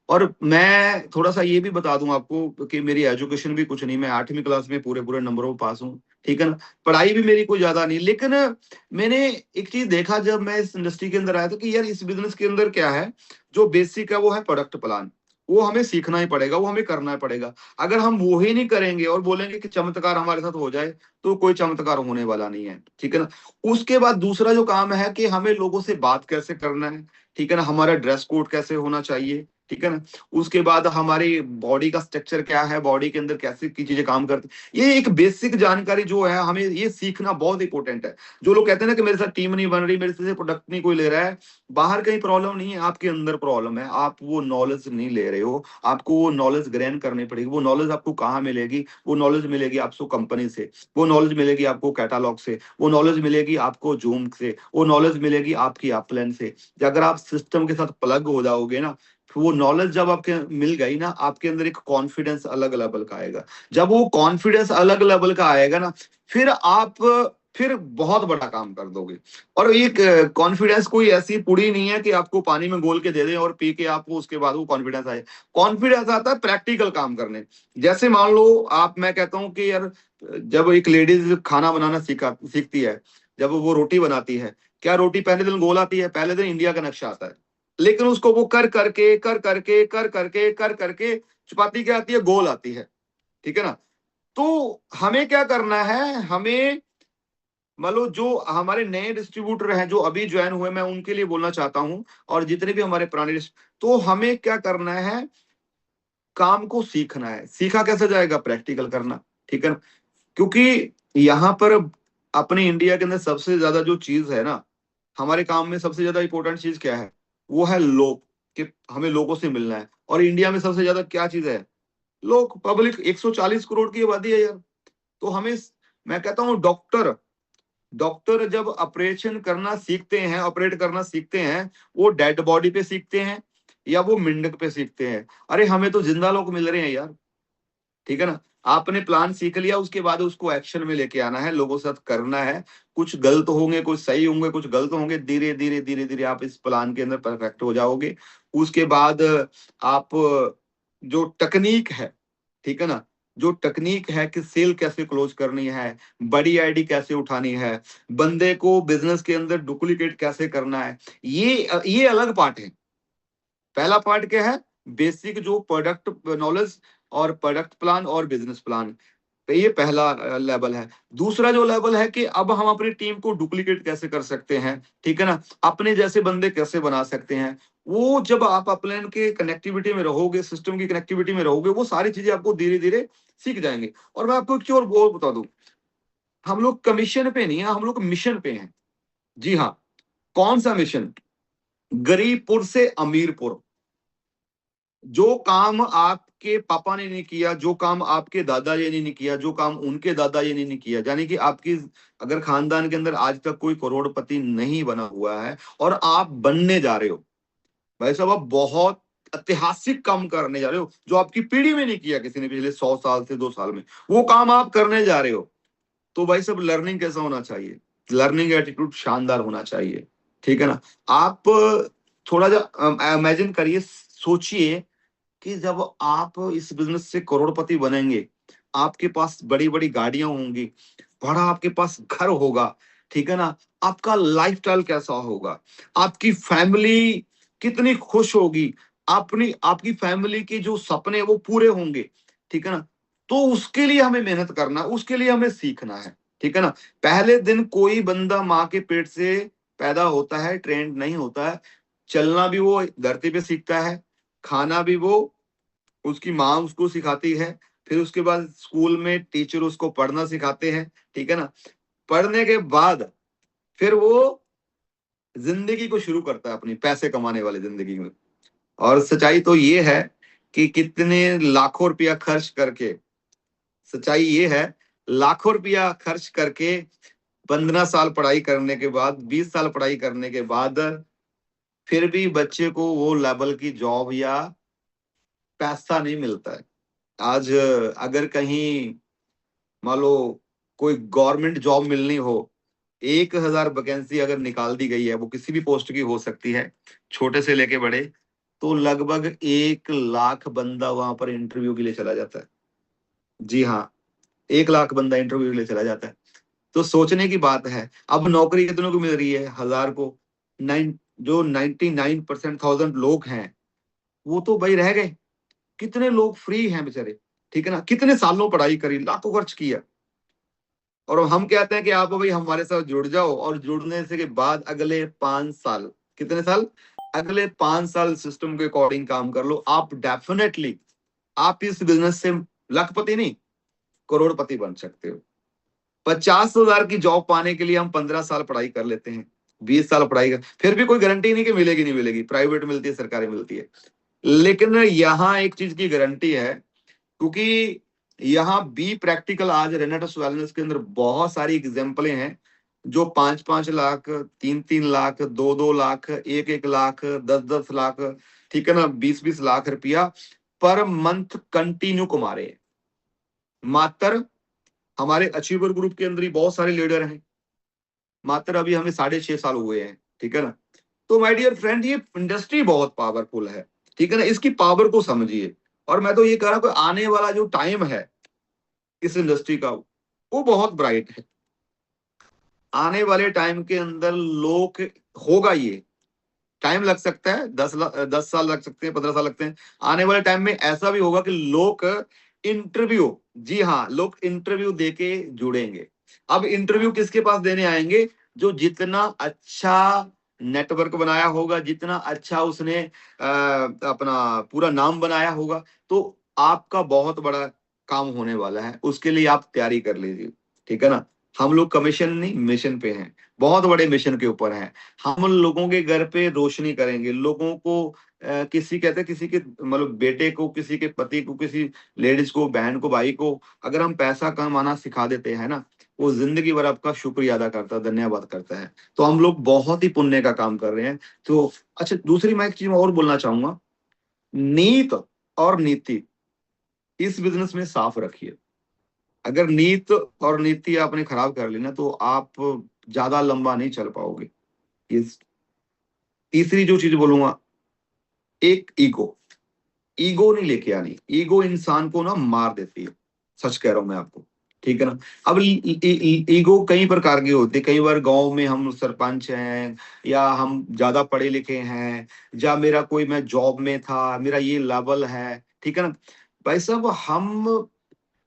और मैं थोड़ा सा ये भी बता दूं आपको कि मेरी एजुकेशन भी कुछ नहीं, मैं 8वीं क्लास में पूरे पूरे नंबरों पास हूँ, ठीक है ना। पढ़ाई भी मेरी कोई ज्यादा नहीं, लेकिन मैंने एक चीज देखा जब मैं इस इंडस्ट्री के अंदर आया था कि यार इस बिजनेस के अंदर क्या है, जो बेसिक है वो है प्रोडक्ट प्लान। वो हमें सीखना ही पड़ेगा, वो हमें करना ही पड़ेगा। अगर हम वो ही नहीं करेंगे और बोलेंगे कि चमत्कार हमारे साथ हो जाए, तो कोई चमत्कार होने वाला नहीं है, ठीक है ना। उसके बाद दूसरा जो काम है कि हमें लोगों से बात कैसे करना है, ठीक है ना, हमारा ड्रेस कोड कैसे होना चाहिए, ठीक है ना। उसके बाद हमारी बॉडी का स्ट्रक्चर क्या है, बॉडी के अंदर कैसे की चीजें काम करती, ये एक बेसिक जानकारी जो है हमें ये सीखना बहुत इंपॉर्टेंट है। जो लोग कहते हैं ना कि मेरे साथ टीम नहीं बन रही, मेरे से प्रोडक्ट नहीं कोई ले रहा है, बाहर कहीं प्रॉब्लम नहीं है, आपके अंदर प्रॉब्लम है, आप वो नॉलेज नहीं ले रहे हो। आपको वो नॉलेज ग्रहण करनी पड़ेगी। वो नॉलेज आपको कहाँ मिलेगी? वो नॉलेज मिलेगी आपको कंपनी से, वो नॉलेज मिलेगी आपको कैटालॉग से, वो नॉलेज मिलेगी आपको जूम से, वो नॉलेज मिलेगी आपकी अपलाइन से। अगर आप सिस्टम के साथ प्लग हो जाओगे ना, तो वो नॉलेज जब आपके मिल गई ना, आपके अंदर एक कॉन्फिडेंस अलग लेवल का आएगा। जब वो कॉन्फिडेंस अलग लेवल का आएगा ना, फिर आप फिर बहुत बड़ा काम कर दोगे। और ये कॉन्फिडेंस कोई ऐसी पुड़ी नहीं है कि आपको पानी में घोल के दे दें और पी के आपको उसके बाद वो कॉन्फिडेंस आए। कॉन्फिडेंस आता है प्रैक्टिकल काम करने। जैसे मान लो आप, मैं कहता हूँ कि यार जब एक लेडीज खाना बनाना सीखती है, जब वो रोटी बनाती है, क्या रोटी पहले दिन गोल आती है? पहले दिन इंडिया का नक्शा आता है, लेकिन उसको वो कर करके चपाती क्या आती है? गोल आती है, ठीक है ना। तो हमें क्या करना है, हमें मान लो जो हमारे नए डिस्ट्रीब्यूटर हैं जो अभी ज्वाइन हुए, मैं उनके लिए बोलना चाहता हूं, और जितने भी हमारे पुराने तो हमें क्या करना है, काम को सीखना है। सीखा कैसे जाएगा? प्रैक्टिकल करना, ठीक है ना। क्योंकि यहाँ पर अपने इंडिया के अंदर सबसे ज्यादा जो चीज है ना, हमारे काम में सबसे ज्यादा इंपॉर्टेंट चीज क्या है? वो है लोग, कि हमें लोगों से मिलना है। और इंडिया में सबसे ज्यादा क्या चीज है? लोग, पब्लिक। 140 करोड़ की आबादी है यार। तो हमें, मैं कहता हूँ डॉक्टर, डॉक्टर जब ऑपरेशन करना सीखते हैं, ऑपरेट करना सीखते हैं, वो डेड बॉडी पे सीखते हैं या वो मेंढक पे सीखते हैं? अरे हमें तो जिंदा लोग मिल रहे हैं यार, ठीक है ना। आपने प्लान सीख लिया, उसके बाद उसको एक्शन में लेके आना है, लोगों के साथ करना है। कुछ गलत होंगे, कुछ सही होंगे, कुछ गलत होंगे, धीरे धीरे धीरे धीरे आप इस प्लान के अंदर परफेक्ट हो जाओगे। उसके बाद आप जो टेक्निक है, ठीक है ना, जो टेक्निक है कि सेल कैसे क्लोज करनी है, बड़ी आईडी कैसे उठानी है, बंदे को बिजनेस के अंदर डुप्लीकेट कैसे करना है, ये अलग पार्ट है। पहला पार्ट क्या है? बेसिक जो प्रोडक्ट नॉलेज और प्रोडक्ट प्लान और बिजनेस प्लान, तो ये पहला लेवल है। दूसरा जो लेवल है कि अब हम अपनी टीम को डुप्लीकेट कैसे कर सकते हैं, ठीक है ना, अपने जैसे बंदे कैसे बना सकते हैं। वो जब आप अपलाइन के कनेक्टिविटी में रहोगे, सिस्टम की कनेक्टिविटी में रहोगे, वो सारी चीजें आपको धीरे धीरे सीख जाएंगे। और मैं आपको एक चीज और वो बता दूं, हम लोग कमीशन पे नहीं है, हम लोग मिशन पे हैं। जी हाँ। कौन सा मिशन? गरीबपुर से अमीरपुर। जो काम आपके पापा ने नहीं किया, जो काम आपके दादाजी ने नहीं किया, जो काम उनके दादाजी ने नहीं किया, यानी कि आपकी अगर खानदान के अंदर आज तक कोई करोड़पति नहीं बना हुआ है और आप बनने जा रहे हो, भाई साहब आप बहुत ऐतिहासिक काम करने जा रहे हो, जो आपकी पीढ़ी में नहीं किया किसी ने पिछले 100 साल से 2 साल में, वो काम आप करने जा रहे हो। तो भाई साहब लर्निंग कैसा होना चाहिए? लर्निंग एटीट्यूड शानदार होना चाहिए, ठीक है ना। आप थोड़ा जा इमेजिन करिए, सोचिए कि जब आप इस बिजनेस से करोड़पति बनेंगे, आपके पास बड़ी बड़ी गाड़ियां होंगी, बड़ा आपके पास घर होगा, ठीक है ना। आपका लाइफस्टाइल कैसा होगा? आपकी फैमिली कितनी खुश होगी? अपनी आपकी फैमिली के जो सपने हैं, वो पूरे होंगे, ठीक है ना। तो उसके लिए हमें मेहनत करना, उसके लिए हमें सीखना है, ठीक है ना। पहले दिन कोई बंदा माँ के पेट से पैदा होता है, ट्रेंड नहीं होता है। चलना भी वो धरती पे सीखता है, खाना भी वो, उसकी माँ उसको सिखाती है, फिर उसके बाद स्कूल में टीचर उसको पढ़ना सिखाते हैं, ठीक है ना। पढ़ने के बाद फिर वो जिंदगी को शुरू करता है अपनी पैसे कमाने वाली जिंदगी में। और सच्चाई तो ये है कि कितने लाखों रुपया खर्च करके, सच्चाई ये है, लाखों रुपया खर्च करके 15 साल पढ़ाई करने के बाद, 20 साल पढ़ाई करने के बाद फिर भी बच्चे को वो लेवल की जॉब या पैसा नहीं मिलता है। आज अगर कहीं मान लो कोई गवर्नमेंट जॉब मिलनी हो, 1,000 वैकेंसी अगर निकाल दी गई है, वो किसी भी पोस्ट की हो सकती है, छोटे से लेके बड़े, तो लगभग 1 लाख बंदा वहां पर इंटरव्यू के लिए चला जाता है। जी हाँ, 1 लाख बंदा इंटरव्यू के लिए चला जाता है। तो सोचने की बात है, अब नौकरी कितनों को मिल रही है? 1,000 को। जो 99% थाउजेंड लोग हैं वो तो भाई रह गए। कितने लोग फ्री हैं बेचारे, ठीक है ना? कितने सालों पढ़ाई करी, लाखों खर्च किया, और हम कहते हैं कि आप भाई हमारे साथ जुड़ जाओ, और जुड़ने से के बाद अगले 5 साल, कितने साल? अगले 5 साल सिस्टम के अकॉर्डिंग काम कर लो, आप डेफिनेटली आप इस बिजनेस से लखपति नहीं, करोड़पति बन सकते हो। 50,000 की जॉब पाने के लिए हम 15 साल पढ़ाई कर लेते हैं, 20 साल पढ़ाई कर, फिर भी कोई गारंटी नहीं कि मिलेगी नहीं मिलेगी, प्राइवेट मिलती है, सरकारी मिलती है। लेकिन यहाँ एक चीज की गारंटी है, क्योंकि यहाँ बी प्रैक्टिकल, आज रेनेटस वेलनेस के अंदर बहुत सारी एग्जाम्पलें हैं जो 5-5 लाख, 3-3 लाख, 2-2 लाख, 1-1 लाख, 10-10 लाख, ठीक है ना, 20-20 लाख रुपया पर मंथ कंटिन्यू कमा रहे हैं। मात्र हमारे अचीवर ग्रुप के अंदर ही बहुत सारे लीडर हैं, मात्र अभी हमें 6.5 साल हुए हैं, ठीक है ना। तो माय डियर फ्रेंड, ये इंडस्ट्री बहुत पावरफुल है, ठीक है ना, इसकी पावर को समझिए। और मैं तो ये कह रहा हूं कि आने वाला जो टाइम है इस इंडस्ट्री का, वो बहुत ब्राइट है। आने वाले टाइम के अंदर लोग, होगा ये, टाइम लग सकता है, 10 साल लग सकते हैं, 15 साल लगते हैं। आने वाले टाइम में ऐसा भी होगा कि लोग इंटरव्यू, जी हाँ, लोग इंटरव्यू देके जुड़ेंगे। अब इंटरव्यू किसके पास देने आएंगे? जो जितना अच्छा नेटवर्क बनाया होगा, जितना अच्छा उसने अपना पूरा नाम बनाया होगा, तो आपका बहुत बड़ा काम होने वाला है, उसके लिए आप तैयारी कर लीजिए, ठीक है ना। हम लोग कमीशन नहीं, मिशन पे हैं, बहुत बड़े मिशन के ऊपर हैं। हम लोगों के घर पे रोशनी करेंगे, लोगों को किसी, कहते हैं किसी के मतलब बेटे को, किसी के पति को, किसी लेडीज को, बहन को, भाई को अगर हम पैसा कमाना सिखा देते हैं ना, वो जिंदगी भर आपका शुक्रिया अदा करता है, धन्यवाद करता है। तो हम लोग बहुत ही पुण्य का काम कर रहे हैं। तो अच्छा, दूसरी मैं एक चीज और बोलना चाहूंगा, नीत और नीति इस बिजनेस में साफ रखिए। अगर नीत और नीति आपने खराब कर ली ना, तो आप ज्यादा लंबा नहीं चल पाओगे। इस तीसरी जो चीज बोलूंगा, एक ईगो, ईगो नहीं लेके आनी। ईगो इंसान को ना मार देती है, सच कह रहा हूं मैं आपको, ठीक है ना। अब ईगो कई प्रकार की होती है। कई बार गांव में हम सरपंच हैं, या हम ज्यादा पढ़े लिखे हैं, या मेरा कोई, मैं जॉब में था, मेरा ये लेवल है, ठीक है ना। भाई साहब, हम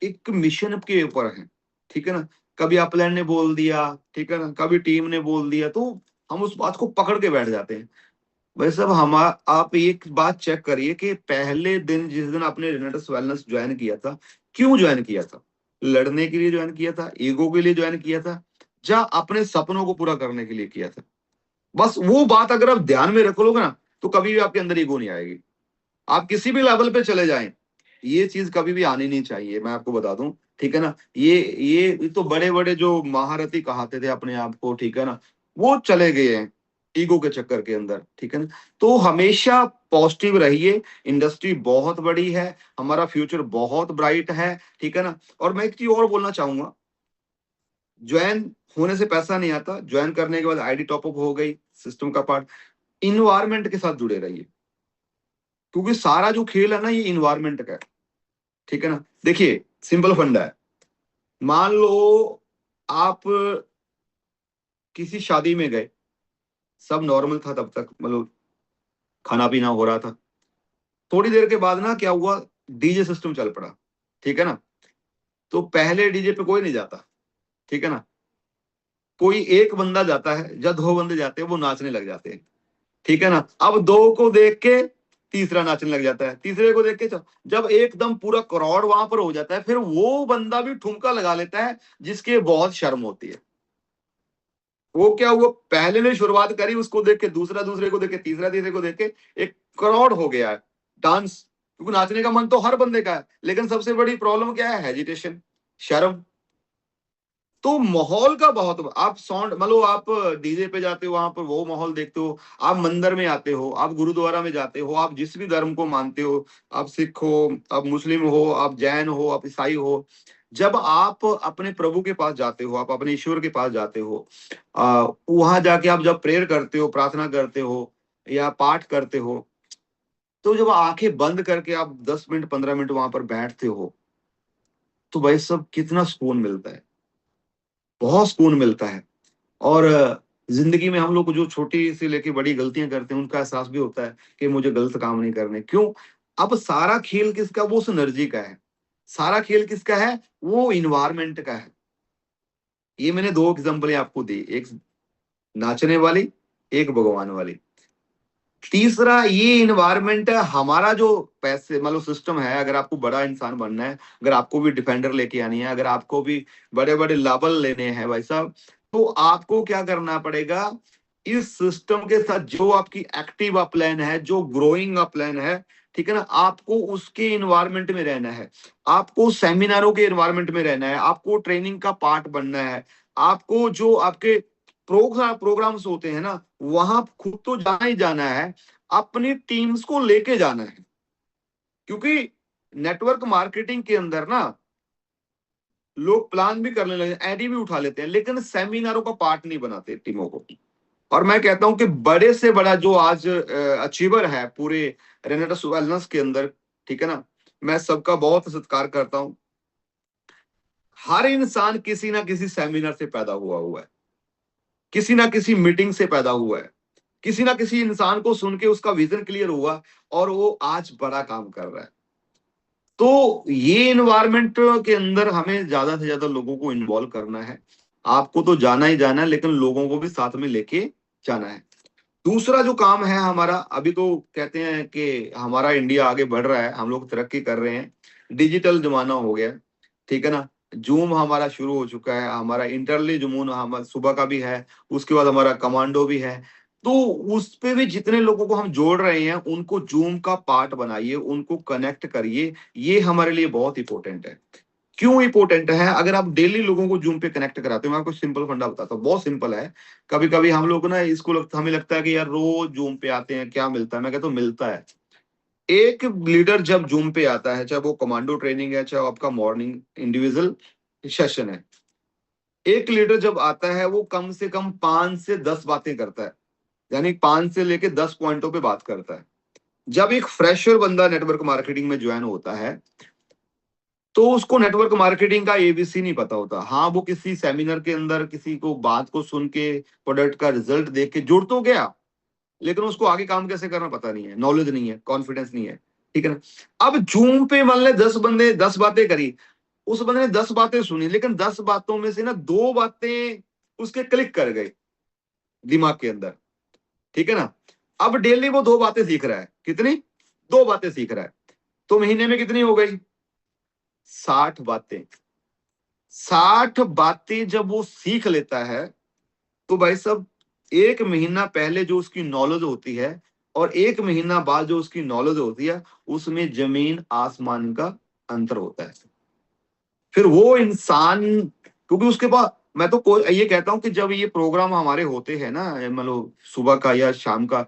एक मिशन के ऊपर हैं, ठीक है ना। कभी अपलैंड ने बोल दिया, ठीक है ना, कभी टीम ने बोल दिया, तो हम उस बात को पकड़ के बैठ जाते हैं। वैसे अब हम, आप एक बात चेक करिए कि पहले दिन जिस दिन आपने रेनेटस वेलनेस ज्वाइन किया था, क्यों ज्वाइन किया था? लड़ने के लिए ज्वाइन किया था, ईगो के लिए ज्वाइन किया था, या अपने सपनों को पूरा करने के लिए किया था? बस वो बात अगर आप ध्यान में रख लोगे ना, तो कभी भी आपके अंदर ईगो नहीं आएगी। आप किसी भी लेवल पे चले जाएं, ये चीज कभी भी आनी नहीं चाहिए, मैं आपको बता दूं, ठीक है ना। ये तो बड़े बड़े जो महारथी कहते थे अपने आप को, ठीक है ना, वो चले गए हैं ईगो के चक्कर के अंदर, ठीक है ना। तो हमेशा पॉजिटिव रहिए, इंडस्ट्री बहुत बड़ी है, हमारा फ्यूचर बहुत ब्राइट है, ठीक है ना। और मैं एक चीज और बोलना चाहूंगा, ज्वाइन होने से पैसा नहीं आता, ज्वाइन करने के बाद आईडी टॉपअप हो गई, सिस्टम का पार्ट। इन्वायरमेंट के साथ जुड़े रहिए, क्योंकि सारा जो खेल है ना, ये इन्वायरमेंट का है, ठीक है ना। देखिए, सिंपल फंडा है। मान लो आप किसी शादी में गए, सब नॉर्मल था तब तक, मतलब खाना पीना हो रहा था। थोड़ी देर के बाद ना क्या हुआ, डीजे सिस्टम चल पड़ा, ठीक है ना। तो पहले डीजे पे कोई नहीं जाता, ठीक है ना, कोई एक बंदा जाता है, जब 2 बंदे जाते हैं वो नाचने लग जाते हैं, ठीक है ना। अब 2 को देख के तीसरा नाचने लग जाता है, तीसरे को देख के जब एकदम पूरा क्राउड वहां पर हो जाता है, फिर वो बंदा भी ठुमका लगा लेता है, जिसके बहुत शर्म होती है। वो क्या हुआ, पहले ने शुरुआत करी, उसको देख के दूसरा, दूसरे को देख के तीसरा, तीसरे को देख के एक करोड़ हो गया है डांस। क्योंकि नाचने का मन तो हर बंदे का है, लेकिन सबसे बड़ी प्रॉब्लम क्या है, हेजिटेशन, शर्म। तो माहौल का बहुत, आप साउंड मतलब आप डीजे पे जाते हो, वहां पर वो माहौल देखते हो, आप मंदिर में आते हो, आप गुरुद्वारा में जाते हो, आप जिस भी धर्म को मानते हो, आप सिख हो, आप मुस्लिम हो, आप जैन हो, आप ईसाई हो, जब आप अपने प्रभु के पास जाते हो, आप अपने ईश्वर के पास जाते हो, वहां जाके आप जब प्रेयर करते हो, प्रार्थना करते हो या पाठ करते हो, तो जब आंखें बंद करके आप 10 मिनट 15 मिनट वहां पर बैठते हो, तो भाई सब कितना सुकून मिलता है, बहुत सुकून मिलता है। और जिंदगी में हम लोग को जो छोटी से लेके बड़ी गलतियां करते हैं, उनका एहसास भी होता है कि मुझे गलत काम नहीं करने। क्यों? अब सारा खेल किसका, वो उस एनर्जी का है। सारा खेल किसका है, वो इन्वायरमेंट का है। ये मैंने दो एग्जांपलें आपको दी, एक नाचने वाली, एक भगवान वाली। तीसरा ये इन्वायरमेंट है हमारा, जो पैसे मतलब सिस्टम है। अगर आपको बड़ा इंसान बनना है, अगर आपको भी डिफेंडर लेके आनी है, अगर आपको भी बड़े बड़े लेवल लेने हैं भाई साहब, तो आपको क्या करना पड़ेगा, इस सिस्टम के साथ जो आपकी एक्टिव प्लान है, जो ग्रोइंग प्लान है, ठीक है ना, आपको उसके इन्वायरमेंट में रहना है, आपको सेमिनारों के इन्वायरमेंट में रहना है, आपको ट्रेनिंग का पार्ट बनना है, आपको जो आपके प्रोग्राम्स होते हैं ना, वहां खुद तो जाना ही जाना है, अपनी टीम्स को लेके जाना है। क्योंकि नेटवर्क मार्केटिंग के अंदर ना लोग प्लान भी करने लगे, आईडी भी उठा लेते हैं, लेकिन सेमिनारों का पार्ट नहीं बनाते टीमों को। और मैं कहता हूं कि बड़े से बड़ा जो आज अचीवर है पूरे रेनेटस वेलनेस के अंदर, ठीक है ना, मैं सबका बहुत सत्कार करता हूं। हर इंसान किसी ना किसी सेमिनार से पैदा हुआ है, किसी ना किसी मीटिंग से पैदा हुआ है, किसी ना किसी इंसान को सुन के उसका विजन क्लियर हुआ और वो आज बड़ा काम कर रहा है। तो ये इन्वायरमेंट के अंदर हमें ज्यादा से ज्यादा लोगों को इन्वॉल्व करना है। आपको तो जाना ही जाना है, लेकिन लोगों को भी साथ में लेके जाना है। दूसरा जो काम है हमारा, अभी तो कहते हैं कि हमारा इंडिया आगे बढ़ रहा है, हम लोग तरक्की कर रहे हैं, डिजिटल जमाना हो गया, ठीक है ना। जूम हमारा शुरू हो चुका है, हमारा इंटरली जूम हमारा सुबह का भी है, उसके बाद हमारा कमांडो भी है। तो उस पे भी जितने लोगों को हम जोड़ रहे हैं, उनको जूम का पार्ट बनाइए, उनको कनेक्ट करिए। ये हमारे लिए बहुत इंपॉर्टेंट है। क्यों इंपॉर्टेंट है? अगर आप डेली लोगों को जूम पे कनेक्ट कराते हो, मैं आपको सिंपल फंडा बताता हूँ, बहुत सिंपल है। कभी कभी हम लोग ना इसको हमें लगता है कि यार रोज जूम पे आते हैं, क्या मिलता है? मैं कहता हूँ मिलता है। एक लीडर जब जूम पे आता है, चाहे वो कमांडो ट्रेनिंग है, चाहे आपका मॉर्निंग इंडिविजुअल सेशन है, एक लीडर जब आता है वो कम से कम 5 से 10 बातें करता है, यानी 5 से लेके 10 पॉइंटों पे बात करता है। जब एक फ्रेशर बंदा नेटवर्क मार्केटिंग में ज्वाइन होता है, तो उसको नेटवर्क मार्केटिंग का एबीसी नहीं पता होता। हाँ, वो किसी सेमिनार के अंदर किसी को बात को सुन के, प्रोडक्ट का रिजल्ट देख के जुड़ तो गया, लेकिन उसको आगे काम कैसे करना पता नहीं है, नॉलेज नहीं है, कॉन्फिडेंस नहीं है, ठीक है ना। अब जूम पे मान ले 10 बंदे 10 बातें करी, उस बंदे ने 10 बातें सुनी, लेकिन 10 बातों में से ना 2 बातें उसके क्लिक कर गए दिमाग के अंदर, ठीक है ना। अब डेली वो 2 बातें सीख रहा है, कितनी? 2 बातें सीख रहा है। तो महीने में कितनी हो गई? 60 बातें। 60 बातें जब वो सीख लेता है, तो भाई साहब, 1 महीना पहले जो उसकी नॉलेज होती है और 1 महीना बाद जो उसकी नॉलेज होती है, उसमें जमीन आसमान का अंतर होता है। फिर वो इंसान, क्योंकि उसके पास, मैं तो ये कहता हूं कि जब ये प्रोग्राम हमारे होते हैं ना, मतलब सुबह का या शाम का,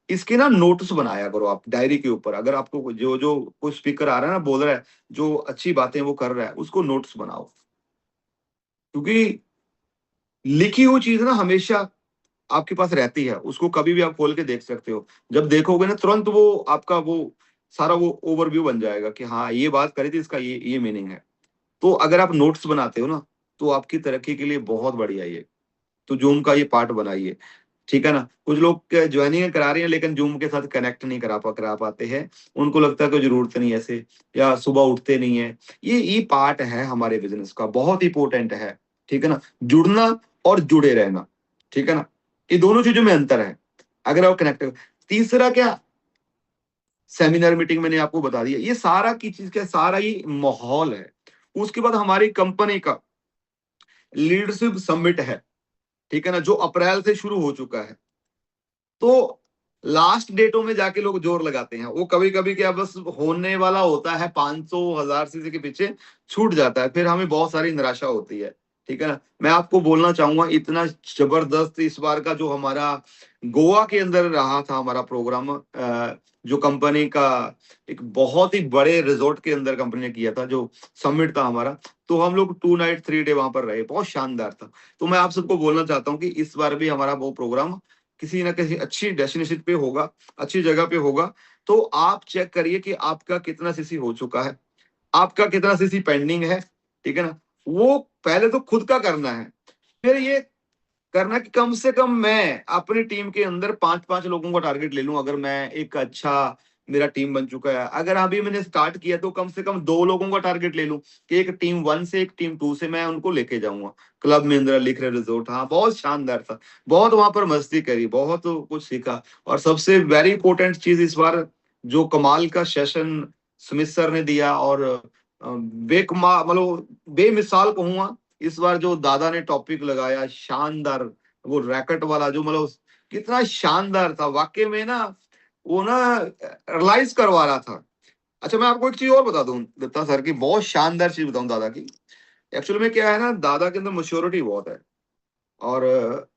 इसके ना नोट्स बनाया करो आप डायरी के ऊपर। अगर आपको जो जो कोई स्पीकर आ रहा है ना, बोल रहा है, जो अच्छी बातें वो कर रहा है, उसको नोट्स बनाओ। क्योंकि लिखी हुई चीज ना हमेशा आपके पास रहती है, उसको कभी भी आप खोल के देख सकते हो। जब देखोगे ना, तुरंत वो आपका वो सारा वो ओवरव्यू बन जाएगा कि हाँ, ये बात करी थी, इसका ये मीनिंग है। तो अगर आप नोट्स बनाते हो ना, तो आपकी तरक्की के लिए बहुत बढ़िया ये। तो जूम का ये पार्ट बनाइए, ठीक है ना। कुछ लोग ज्वाइनिंग करा रहे हैं, लेकिन जूम के साथ कनेक्ट नहीं करा पाते हैं। उनको लगता है कि जरूरत नहीं ऐसे, या सुबह उठते नहीं है। ये पार्ट है हमारे बिजनेस का, बहुत इंपॉर्टेंट है, ठीक है ना। जुड़ना और जुड़े रहना, ठीक है ना, ये दोनों चीजों में अंतर है। अगर आप कनेक्ट, तीसरा क्या, सेमिनार मीटिंग मैंने आपको बता दिया, ये सारा की चीज क्या, सारा ये माहौल है। उसके बाद हमारी कंपनी का लीडरशिप समिट है, ठीक है ना, जो अप्रैल से शुरू हो चुका है। तो लास्ट डेटों में जाके लोग जोर लगाते हैं, वो कभी कभी क्या बस होने वाला होता है 500 1000 सीसी के पीछे छूट जाता है, फिर हमें बहुत सारी निराशा होती है। ठीक है ना, मैं आपको बोलना चाहूंगा इतना जबरदस्त इस बार का जो हमारा गोवा के अंदर रहा था हमारा प्रोग्राम, जो कंपनी का एक बहुत ही बड़े रिजॉर्ट के अंदर कंपनी ने किया था, जो समिट था हमारा। तो हम लोग 2 नाइट 3 डे वहां पर रहे, बहुत शानदार था। तो मैं आप सबको बोलना चाहता हूँ कि इस बार भी हमारा वो प्रोग्राम किसी ना किसी अच्छी डेस्टिनेशन पे होगा, अच्छी जगह पे होगा। तो आप चेक करिए कि आपका कितना सीसी हो चुका है, आपका कितना सीसी पेंडिंग है। ठीक है ना, वो पहले तो खुद का करना है, फिर ये करना कि कम से कम मैं अपनी टीम के अंदर 5 5 लोगों का टारगेट ले लूं। अगर मैं एक अच्छा, मेरा टीम बन चुका है, अगर अभी मैंने स्टार्ट किया तो कम से कम 2 लोगों का टारगेट ले लूं कि एक टीम 1 से एक टीम 2 से मैं उनको लेके जाऊंगा। क्लब महिंद्रा लिख रहे रिजोर्ट, हाँ बहुत शानदार था, बहुत वहां पर मस्ती करी, बहुत कुछ सीखा। और सबसे वेरी इंपॉर्टेंट चीज इस बार जो कमाल का सेशन स्मिथ सर ने दिया, और बेकमाल मतलब बेमिसाल कहूंगा, इस बार जो दादा ने टॉपिक लगाया शानदार, वो रैकेट वाला जो मतलब कितना शानदार था वाकई में ना, वो ना रियलाइज करवा रहा था। अच्छा मैं आपको एक चीज और बता दूं दत्ता सर की, बहुत शानदार चीज बताऊं दादा की। एक्चुअली में क्या है ना, दादा के अंदर मैच्योरिटी बहुत है, और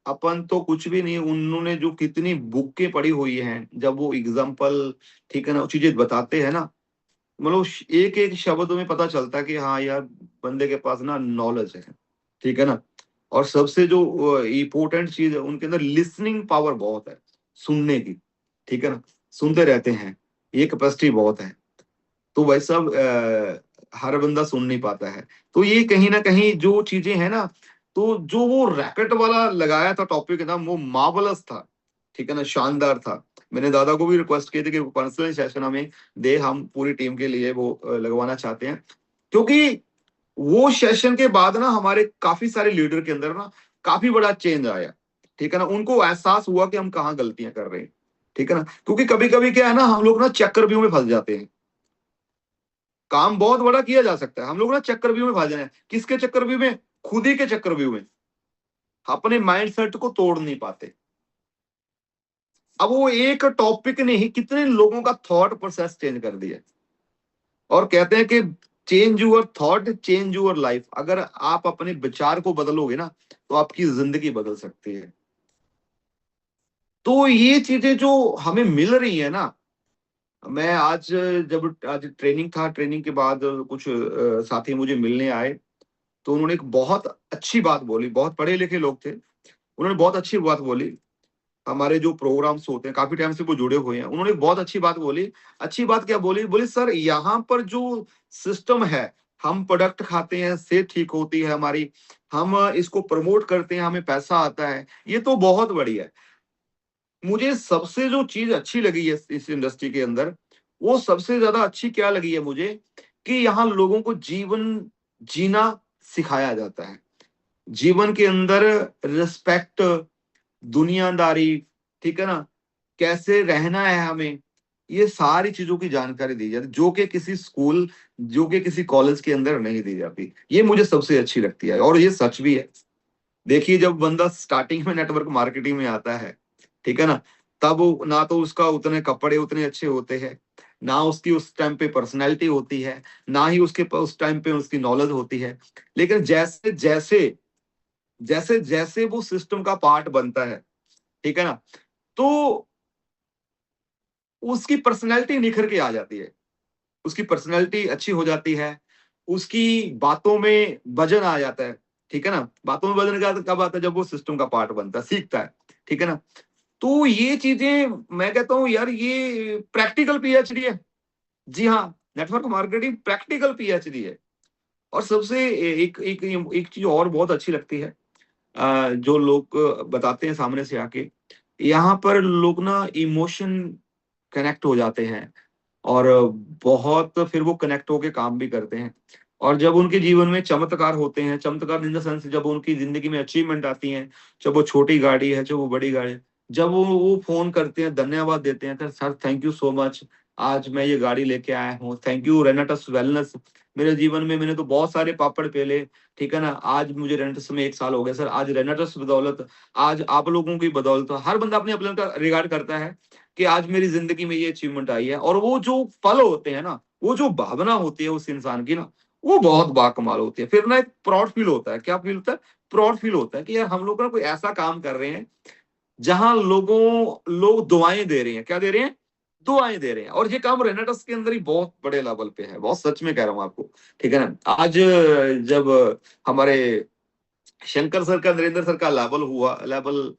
अपन तो कुछ भी नहीं, उन्होंने जो कितनी बुकें पढ़ी हुई हैं, जब वो एग्जाम्पल ठीक है ना चीजें बताते हैं ना, मतलब एक एक शब्द में पता चलता है कि हाँ यार बंदे के पास ना नॉलेज है। ठीक है ना, और सबसे जो इम्पोर्टेंट चीज है उनके अंदर लिसनिंग पावर बहुत है, सुनने की। ठीक है ना, सुनते रहते हैं, ये कैपेसिटी बहुत है। तो वैसा हर बंदा सुन नहीं पाता है। तो ये कहीं ना कहीं जो चीजें हैं ना, तो जो वो रैकेट वाला लगाया था टॉपिक ना, वो मार्वलस था। ठीक है ना, शानदार था। मैंने दादा को भी रिक्वेस्ट की थी कि पर्सनल सेशन हमें दे, हम पूरी टीम के लिए वो लगवाना चाहते हैं। क्योंकि वो सेशन के बाद ना हमारे काफी सारे लीडर के अंदर ना काफी बड़ा चेंज आया। ठीक है ना, उनको एहसास हुआ कि हम कहाँ गलतियां कर रहे हैं। ठीक है ना, क्योंकि कभी कभी क्या है ना, हम लोग ना चक्रव्यूह में फंस जाते हैं। काम बहुत बड़ा किया जा सकता है, हम लोग ना चक्रव्यूह में फंस जाए। किसके चक्रव्यूह में? खुद ही के चक्रव्यूह में, अपने माइंडसेट को तोड़ नहीं पाते। अब वो एक टॉपिक ने ही कितने लोगों का थॉट प्रोसेस चेंज कर दिया। और कहते हैं कि change your thought change your life. अगर आप अपने विचार को बदलोगे ना, तो आपकी जिंदगी बदल सकती है। तो ये चीजें जो हमें मिल रही है ना, मैं आज जब आज ट्रेनिंग था, ट्रेनिंग के बाद कुछ साथी मुझे मिलने आए, तो उन्होंने एक बहुत अच्छी बात बोली, बहुत पढ़े लिखे लोग थे, उन्होंने बहुत अच्छी बात बोली। हमारे जो प्रोग्राम्स होते हैं काफी टाइम से वो जुड़े हुए हैं, उन्होंने बहुत अच्छी बात बोली। अच्छी बात क्या बोली? बोली सर यहाँ पर जो सिस्टम है, हम प्रोडक्ट खाते हैं, सेहत ठीक होती है हमारी, हम इसको प्रमोट करते हैं, हमें पैसा आता है, ये तो बहुत बढ़िया है। मुझे सबसे जो चीज अच्छी लगी है इस इंडस्ट्री के अंदर, वो सबसे ज्यादा अच्छी क्या लगी है मुझे, कि यहाँ लोगों को जीवन जीना सिखाया जाता है। जीवन के अंदर रिस्पेक्ट, दुनियादारी, ठीक है ना, कैसे रहना है हमें, ये सारी चीजों की जानकारी दी जाती, जो कि किसी स्कूल, जो कि किसी कॉलेज के अंदर नहीं दी जाती। ये मुझे सबसे अच्छी लगती है, और ये सच भी है। देखिए जब बंदा स्टार्टिंग में नेटवर्क मार्केटिंग में आता है, ठीक है ना, तब ना तो उसका उतने कपड़े उतने अच्छे होते हैं, ना उसकी उस टाइम पे पर्सनैलिटी होती है, ना ही उसके उस टाइम पे उसकी नॉलेज होती है। लेकिन जैसे जैसे जैसे जैसे वो सिस्टम का पार्ट बनता है, ठीक है ना, तो उसकी पर्सनैलिटी निखर के आ जाती है, उसकी पर्सनैलिटी अच्छी हो जाती है, उसकी बातों में वजन आ जाता है। ठीक है ना, बातों में वजन कब आता है? जब वो सिस्टम का पार्ट बनता है, सीखता है। ठीक है ना, तो ये चीजें मैं कहता हूँ यार, ये प्रैक्टिकल पीएचडी है। जी हाँ, नेटवर्क मार्केटिंग प्रैक्टिकल पीएचडी है। और सबसे एक एक एक चीज और बहुत अच्छी लगती है, जो लोग बताते हैं सामने से आके, यहाँ पर लोग ना इमोशन कनेक्ट हो जाते हैं, और बहुत फिर वो कनेक्ट होके काम भी करते हैं। और जब उनके जीवन में चमत्कार होते हैं, चमत्कार इन द सेंस जब उनकी जिंदगी में अचीवमेंट आती है, चाहे वो छोटी गाड़ी है चाहे वो बड़ी गाड़ी है, जब वो फोन करते हैं, धन्यवाद देते हैं, sir thank you so much, आज मैं ये गाड़ी लेके आया हूँ, थैंक यू रेनाटस वेलनेस, मेरे जीवन में मैंने तो बहुत सारे पापड़ पेले, ठीक है ना। आज मुझे रेनेटस में 1 साल हो गया सर। आज रेनेटस बदौलत, आज आप लोगों की बदौलत, हर बंदा अपने अपने का रिगार्ड करता है कि आज मेरी जिंदगी में ये अचीवमेंट आई है। और वो जो पल होते हैं ना, वो जो भावना होती है उस इंसान की ना, वो बहुत बाकमाल होती है। फिर ना एक प्राउड फील होता है। क्या फील होता है? प्राउड फील होता है कि यार हम लोग ना कोई ऐसा काम कर रहे हैं जहां लोग दुआएं दे रहे हैं। क्या दे रहे हैं? दुआएं दे रहे हैं। और ये काम रेनेटस के अंदर ही बहुत बड़े लेवल पे है, बहुत सच में कह रहा हूं आपको, ठीक है ना। आज जब हमारे शंकर सर का, नरेंद्र सर का लेवल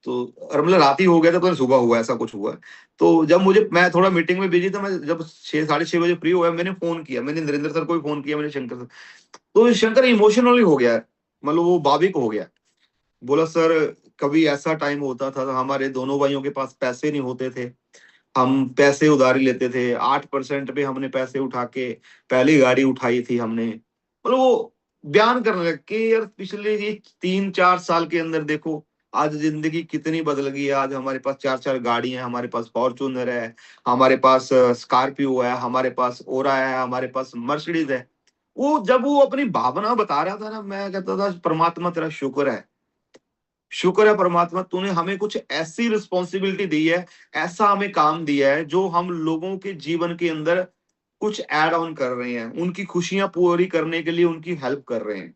तो, और मतलब रात ही हो गया था तो सुबह हुआ, ऐसा कुछ हुआ। तो जब मैं थोड़ा मीटिंग में बिजी था, मैं जब 6 साढ़े 6 बजे फ्री हुआ, मैंने फोन किया, मैंने नरेंद्र सर को भी फोन किया, मैंने शंकर सर। तो शंकर इमोशनली हो गया, मतलब वो भाविक हो गया। बोला सर, कभी ऐसा टाइम होता था हमारे दोनों भाइयों के पास पैसे नहीं होते थे, हम पैसे उधारी लेते थे, 8% पे हमने पैसे उठा के पहली गाड़ी उठाई थी हमने। मतलब वो बयान करने लग के यार पिछले ये 3-4 साल के अंदर देखो आज जिंदगी कितनी बदल गई है। आज हमारे पास 4-4 गाड़ी है, हमारे पास फॉर्च्यूनर है, हमारे पास स्कॉर्पियो है, हमारे पास ओरा है, हमारे पास मर्सिडीज है। वो जब वो अपनी भावना बता रहा था ना, मैं कहता था परमात्मा तेरा शुक्र है, शुक्र है परमात्मा, तूने हमें कुछ ऐसी रिस्पॉन्सिबिलिटी दी है, ऐसा हमें काम दिया है जो हम लोगों के जीवन के अंदर कुछ ऐड ऑन कर रहे हैं, उनकी खुशियां पूरी करने के लिए उनकी हेल्प कर रहे हैं।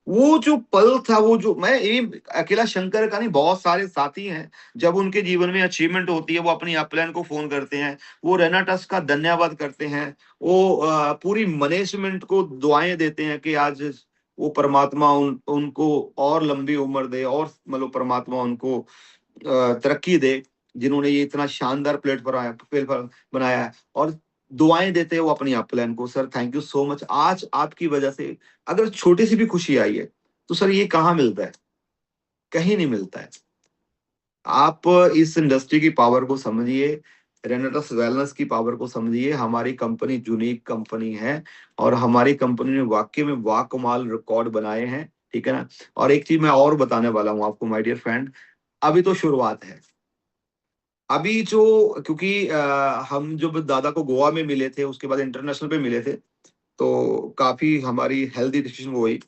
वो जो पल था, वो जो मैं ये अकेला शंकर का नहीं, बहुत सारे साथी हैं, जब उनके जीवन में अचीवमेंट होती है वो अपनी अपलाइन को फोन करते हैं, वो रेनाटस का धन्यवाद करते हैं, वो पूरी मैनेजमेंट को दुआएं देते हैं कि आज वो परमात्मा उनको और लंबी उम्र दे, और मतलब परमात्मा उनको तरक्की दे, जिन्होंने ये इतना शानदार प्लेटफॉर्म बनाया है। और दुआएं देते हैं वो अपनी अपलाइन को। Sir thank you so much, आज आपकी वजह से अगर छोटी सी भी खुशी आई है तो सर ये कहाँ मिलता है? कहीं नहीं मिलता है। आप इस इंडस्ट्री की पावर को समझिए, रेनेटस वेलनेस की पावर को समझिए। हमारी कंपनी यूनिक कंपनी है, और हमारी कंपनी ने वाकई में वाकमाल रिकॉर्ड बनाए हैं, ठीक है ना। और एक चीज मैं और बताने वाला हूँ आपको माय डियर फ्रेंड, अभी तो शुरुआत है। अभी जो, क्योंकि हम जब दादा को गोवा में मिले थे, उसके बाद इंटरनेशनल पे मिले थे, तो काफी हमारी हेल्दी डिसीजन हुई।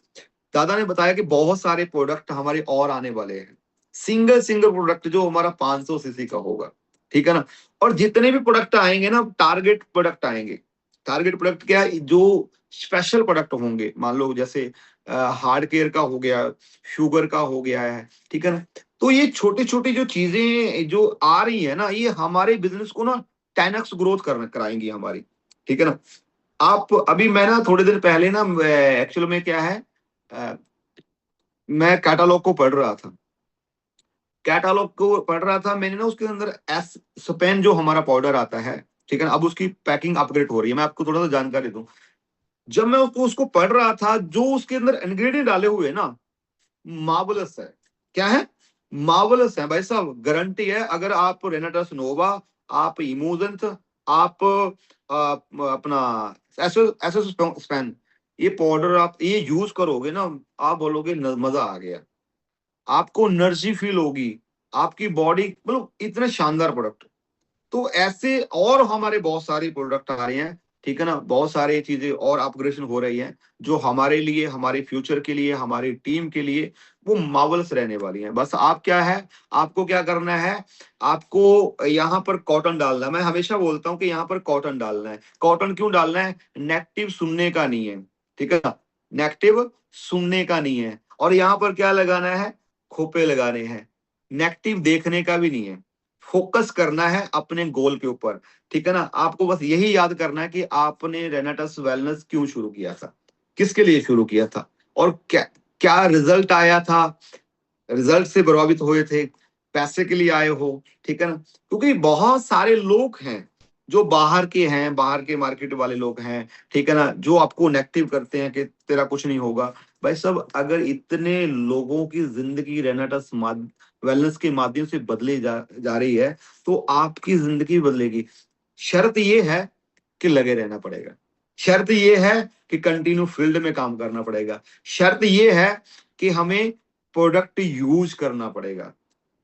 दादा ने बताया कि बहुत सारे प्रोडक्ट हमारे और आने वाले हैं, सिंगल सिंगल प्रोडक्ट जो हमारा 500 सीसी का होगा, ठीक है ना। और जितने भी प्रोडक्ट आएंगे ना, टारगेट प्रोडक्ट आएंगे। टारगेट प्रोडक्ट क्या है? जो स्पेशल प्रोडक्ट होंगे, मान लो जैसे हार्ड केयर का हो गया, शुगर का हो गया है, ठीक है ना। तो ये छोटी छोटी जो चीजें जो आ रही है ना, ये हमारे बिजनेस को ना 10x ग्रोथ कराएंगी हमारी, ठीक है ना। आप अभी, मैं ना थोड़े दिन पहले ना, एक्चुअल में क्या है, अ, मैं कैटालॉग को पढ़ रहा था। कैटालॉग को पढ़ रहा था मैंने ना, उसके अंदर एस स्पेन जो हमारा पाउडर आता है, ठीक है ना, अब उसकी पैकिंग अपग्रेड हो रही है। मैं आपको थोड़ा सा जानकारी दूं। जब मैं उसको पढ़ रहा था, जो उसके अंदर इंग्रेडिएंट डाले हुए हैं ना, मार्वलस है। क्या है? मार्वलस है भाई साहब। गारंटी है, अगर आप रेनाटस नोवा, आप इमोजेंट, आप अपना एसएस एसएस स्पेन, ये पाउडर आप ये यूज करोगे ना, आप बोलोगे मजा आ गया, आपको एनर्जी फील होगी, आपकी बॉडी, मतलब इतने शानदार प्रोडक्ट। तो ऐसे और हमारे बहुत सारे प्रोडक्ट आ रहे हैं, ठीक है ना। बहुत सारी चीजें और अपग्रेडेशन हो रही हैं, जो हमारे लिए, हमारे फ्यूचर के लिए, हमारी टीम के लिए वो मार्वल्स रहने वाली हैं। बस आप क्या है, आपको क्या करना है, आपको यहाँ पर कॉटन डालना है। मैं हमेशा बोलता हूँ कि यहाँ पर कॉटन डालना है। कॉटन क्यों डालना है? नेगेटिव सुनने का नहीं है, ठीक है ना, नेगेटिव सुनने का नहीं है। और यहाँ पर क्या लगाना है? खोपे लगाने हैं। नेगेटिव देखने का भी नहीं है, फोकस करना है अपने गोल के ऊपर, ठीक है ना। आपको बस यही याद करना है कि आपने रेनाटस वेलनेस क्यों शुरू किया था, किसके लिए शुरू किया था, और क्या क्या रिजल्ट आया था, रिजल्ट से प्रभावित हुए थे, पैसे के लिए आए हो, ठीक है ना। क्योंकि बहुत सारे लोग हैं जो बाहर के हैं, बाहर के मार्केट वाले लोग हैं, ठीक है ना, जो आपको नेगेटिव करते हैं कि तेरा कुछ नहीं होगा। भाई सब, अगर इतने लोगों की जिंदगी रेनाटस वेलनेस के माध्यम से बदली जा रही है, तो आपकी जिंदगी बदलेगी। शर्त ये है कि लगे रहना पड़ेगा। शर्त ये है कि कंटिन्यू फील्ड में काम करना पड़ेगा। शर्त ये है कि हमें प्रोडक्ट यूज करना पड़ेगा।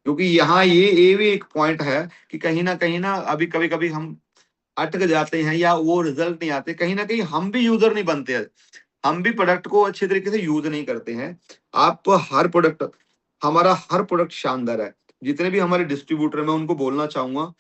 क्योंकि यहाँ ये भी एक पॉइंट है कि कहीं ना अभी कभी कभी हम अटक जाते हैं या वो रिजल्ट नहीं आते, कहीं ना कहीं हम भी यूजर नहीं बनते हैं, हम भी प्रोडक्ट को अच्छे तरीके से यूज नहीं करते हैं। आप हर प्रोडक्ट, हमारा हर प्रोडक्ट शानदार है। जितने भी हमारे डिस्ट्रीब्यूटर, मैं उनको बोलना चाहूंगा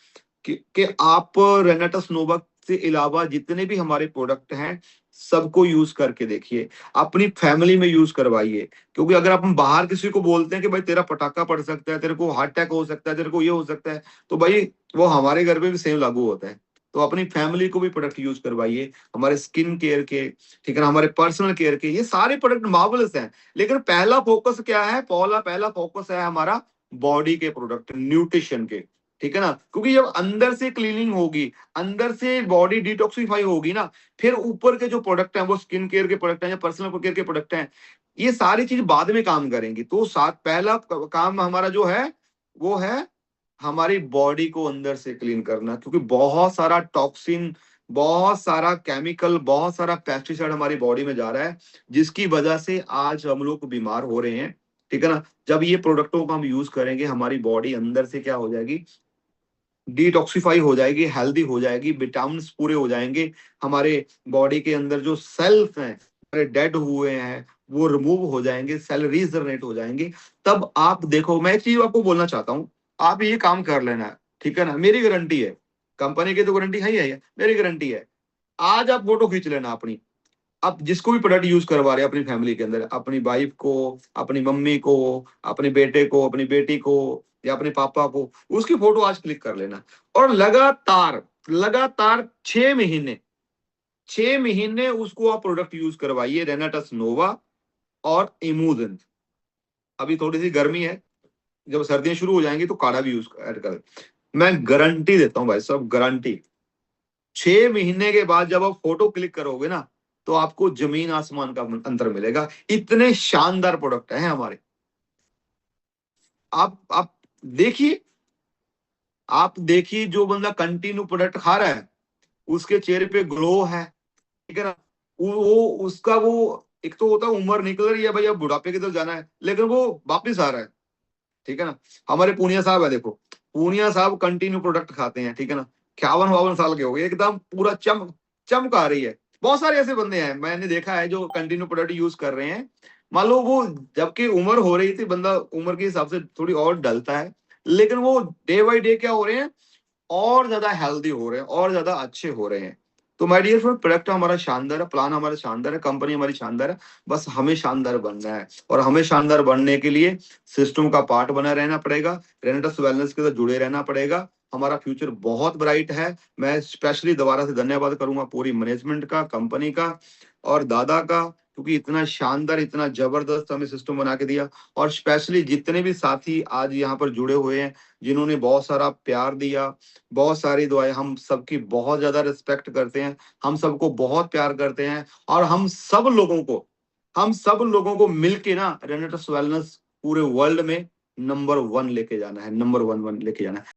कि आप रेनेटस नोवा से अलावा जितने भी हमारे प्रोडक्ट हैं सबको यूज करके देखिए, अपनी फैमिली में यूज करवाइए। क्योंकि अगर आप हम बाहर किसी को बोलते हैं कि भाई तेरा पटाखा पड़ सकता है, तेरे को हार्ट अटैक हो सकता है, तेरे को ये हो सकता है, तो भाई वो हमारे घर पे भी सेम लागू होता है। तो अपनी फैमिली को भी प्रोडक्ट यूज करवाइए, हमारे स्किन केयर के, ठीक है ना, हमारे पर्सनल केयर के, ये सारे प्रोडक्ट मार्वलस हैं। लेकिन पहला फोकस क्या है, पहला फोकस है हमारा बॉडी के प्रोडक्ट, न्यूट्रिशन के, ठीक है ना। क्योंकि जब अंदर से क्लीनिंग होगी, अंदर से बॉडी डिटॉक्सिफाई होगी ना, फिर ऊपर के जो प्रोडक्ट हैं वो स्किन केयर के प्रोडक्ट हैं या पर्सनल केयर के प्रोडक्ट हैं, ये सारी चीज बाद में काम करेंगी। तो साथ पहला काम हमारा जो है वो है हमारी बॉडी को अंदर से क्लीन करना। क्योंकि बहुत सारा टॉक्सिन, बहुत सारा केमिकल, बहुत सारा पेस्टिसाइड हमारी बॉडी में जा रहा है, जिसकी वजह से आज हम लोग बीमार हो रहे हैं, ठीक है ना। जब ये प्रोडक्टों को हम यूज करेंगे, हमारी बॉडी अंदर से क्या हो जाएगी, डिटॉक्सिफाई हो जाएगी, हेल्दी हो जाएगी, विटामिन पूरे हो जाएंगे, हमारे बॉडी के अंदर जो सेल्स हैं हमारे डेड हुए हैं वो रिमूव हो जाएंगे, सेल रीजनरेट हो जाएंगे। तब आप देखो, मैं एक चीज आपको बोलना चाहता हूँ, आप ये काम कर लेना है, ठीक है ना, मेरी गारंटी है, कंपनी की तो गारंटी है ही है, मेरी गारंटी है। आज आप फोटो खींच लेना अपनी, आप जिसको भी प्रोडक्ट यूज करवा रहे हैं अपनी फैमिली के अंदर, अपनी वाइफ को, अपनी मम्मी को, अपने बेटे को, अपनी बेटी को, या अपने पापा को, उसकी फोटो आज क्लिक कर लेना। और लगातार लगातार 6 महीने, 6 महीने उसको आप प्रोडक्ट यूज करवाइए, रेनाटस नोवा और इमूजन। अभी थोड़ी सी गर्मी है, जब सर्दियां शुरू हो जाएंगी तो काढ़ा भी यूज ऐड कर। मैं गारंटी देता हूँ भाई साहब, गारंटी, 6 महीने के बाद जब आप फोटो क्लिक करोगे ना, तो आपको जमीन आसमान का अंतर मिलेगा। इतने शानदार प्रोडक्ट हैं हमारे। आप देखिए, आप देखिए, जो बंदा कंटिन्यू प्रोडक्ट खा रहा है उसके चेहरे पे ग्लो है, ठीक है ना। वो उसका वो एक तो होता है उम्र निकल रही है भाई, अब बुढ़ापे की तरफ जाना है, लेकिन वो वापिस आ रहा है, ठीक है ना। हमारे पूनिया साहब है, देखो पूनिया साहब कंटिन्यू प्रोडक्ट खाते हैं, ठीक है ना, 51-52 साल के हो गए, एकदम पूरा चमक आ रही है। बहुत सारे ऐसे बंदे हैं मैंने देखा है जो कंटिन्यू प्रोडक्ट यूज कर रहे हैं। मान लो वो जबकि उम्र हो रही थी, बंदा उम्र के हिसाब से थोड़ी और ढलता है, लेकिन वो डे बाई डे क्या हो रहे हैं, और ज्यादा हेल्दी हो रहे हैं, और ज्यादा अच्छे हो रहे हैं। तो माय डियर फ्रेंड, प्रोडक्ट हमारा शानदार है, प्लान हमारा शानदार है, कंपनी हमारी शानदार है, बस हमें शानदार बनना है। और हमें शानदार बनने के लिए सिस्टम का पार्ट बना रहना पड़ेगा, रेनेटस वेलनेस के साथ जुड़े रहना पड़ेगा। हमारा फ्यूचर बहुत ब्राइट है। मैं स्पेशली दोबारा से धन्यवाद करूंगा पूरी मैनेजमेंट का, कंपनी का और दादा का, क्योंकि इतना शानदार, इतना जबरदस्त हमें सिस्टम बना के दिया। और स्पेशली जितने भी साथी आज यहाँ पर जुड़े हुए हैं, जिन्होंने बहुत सारा प्यार दिया, बहुत सारी दुआएं, हम सबकी बहुत ज्यादा रिस्पेक्ट करते हैं, हम सबको बहुत प्यार करते हैं। और हम सब लोगों को मिलके ना रेनेटस वेलनेस पूरे वर्ल्ड में नंबर 1 लेके जाना है, नंबर 1 लेके जाना है।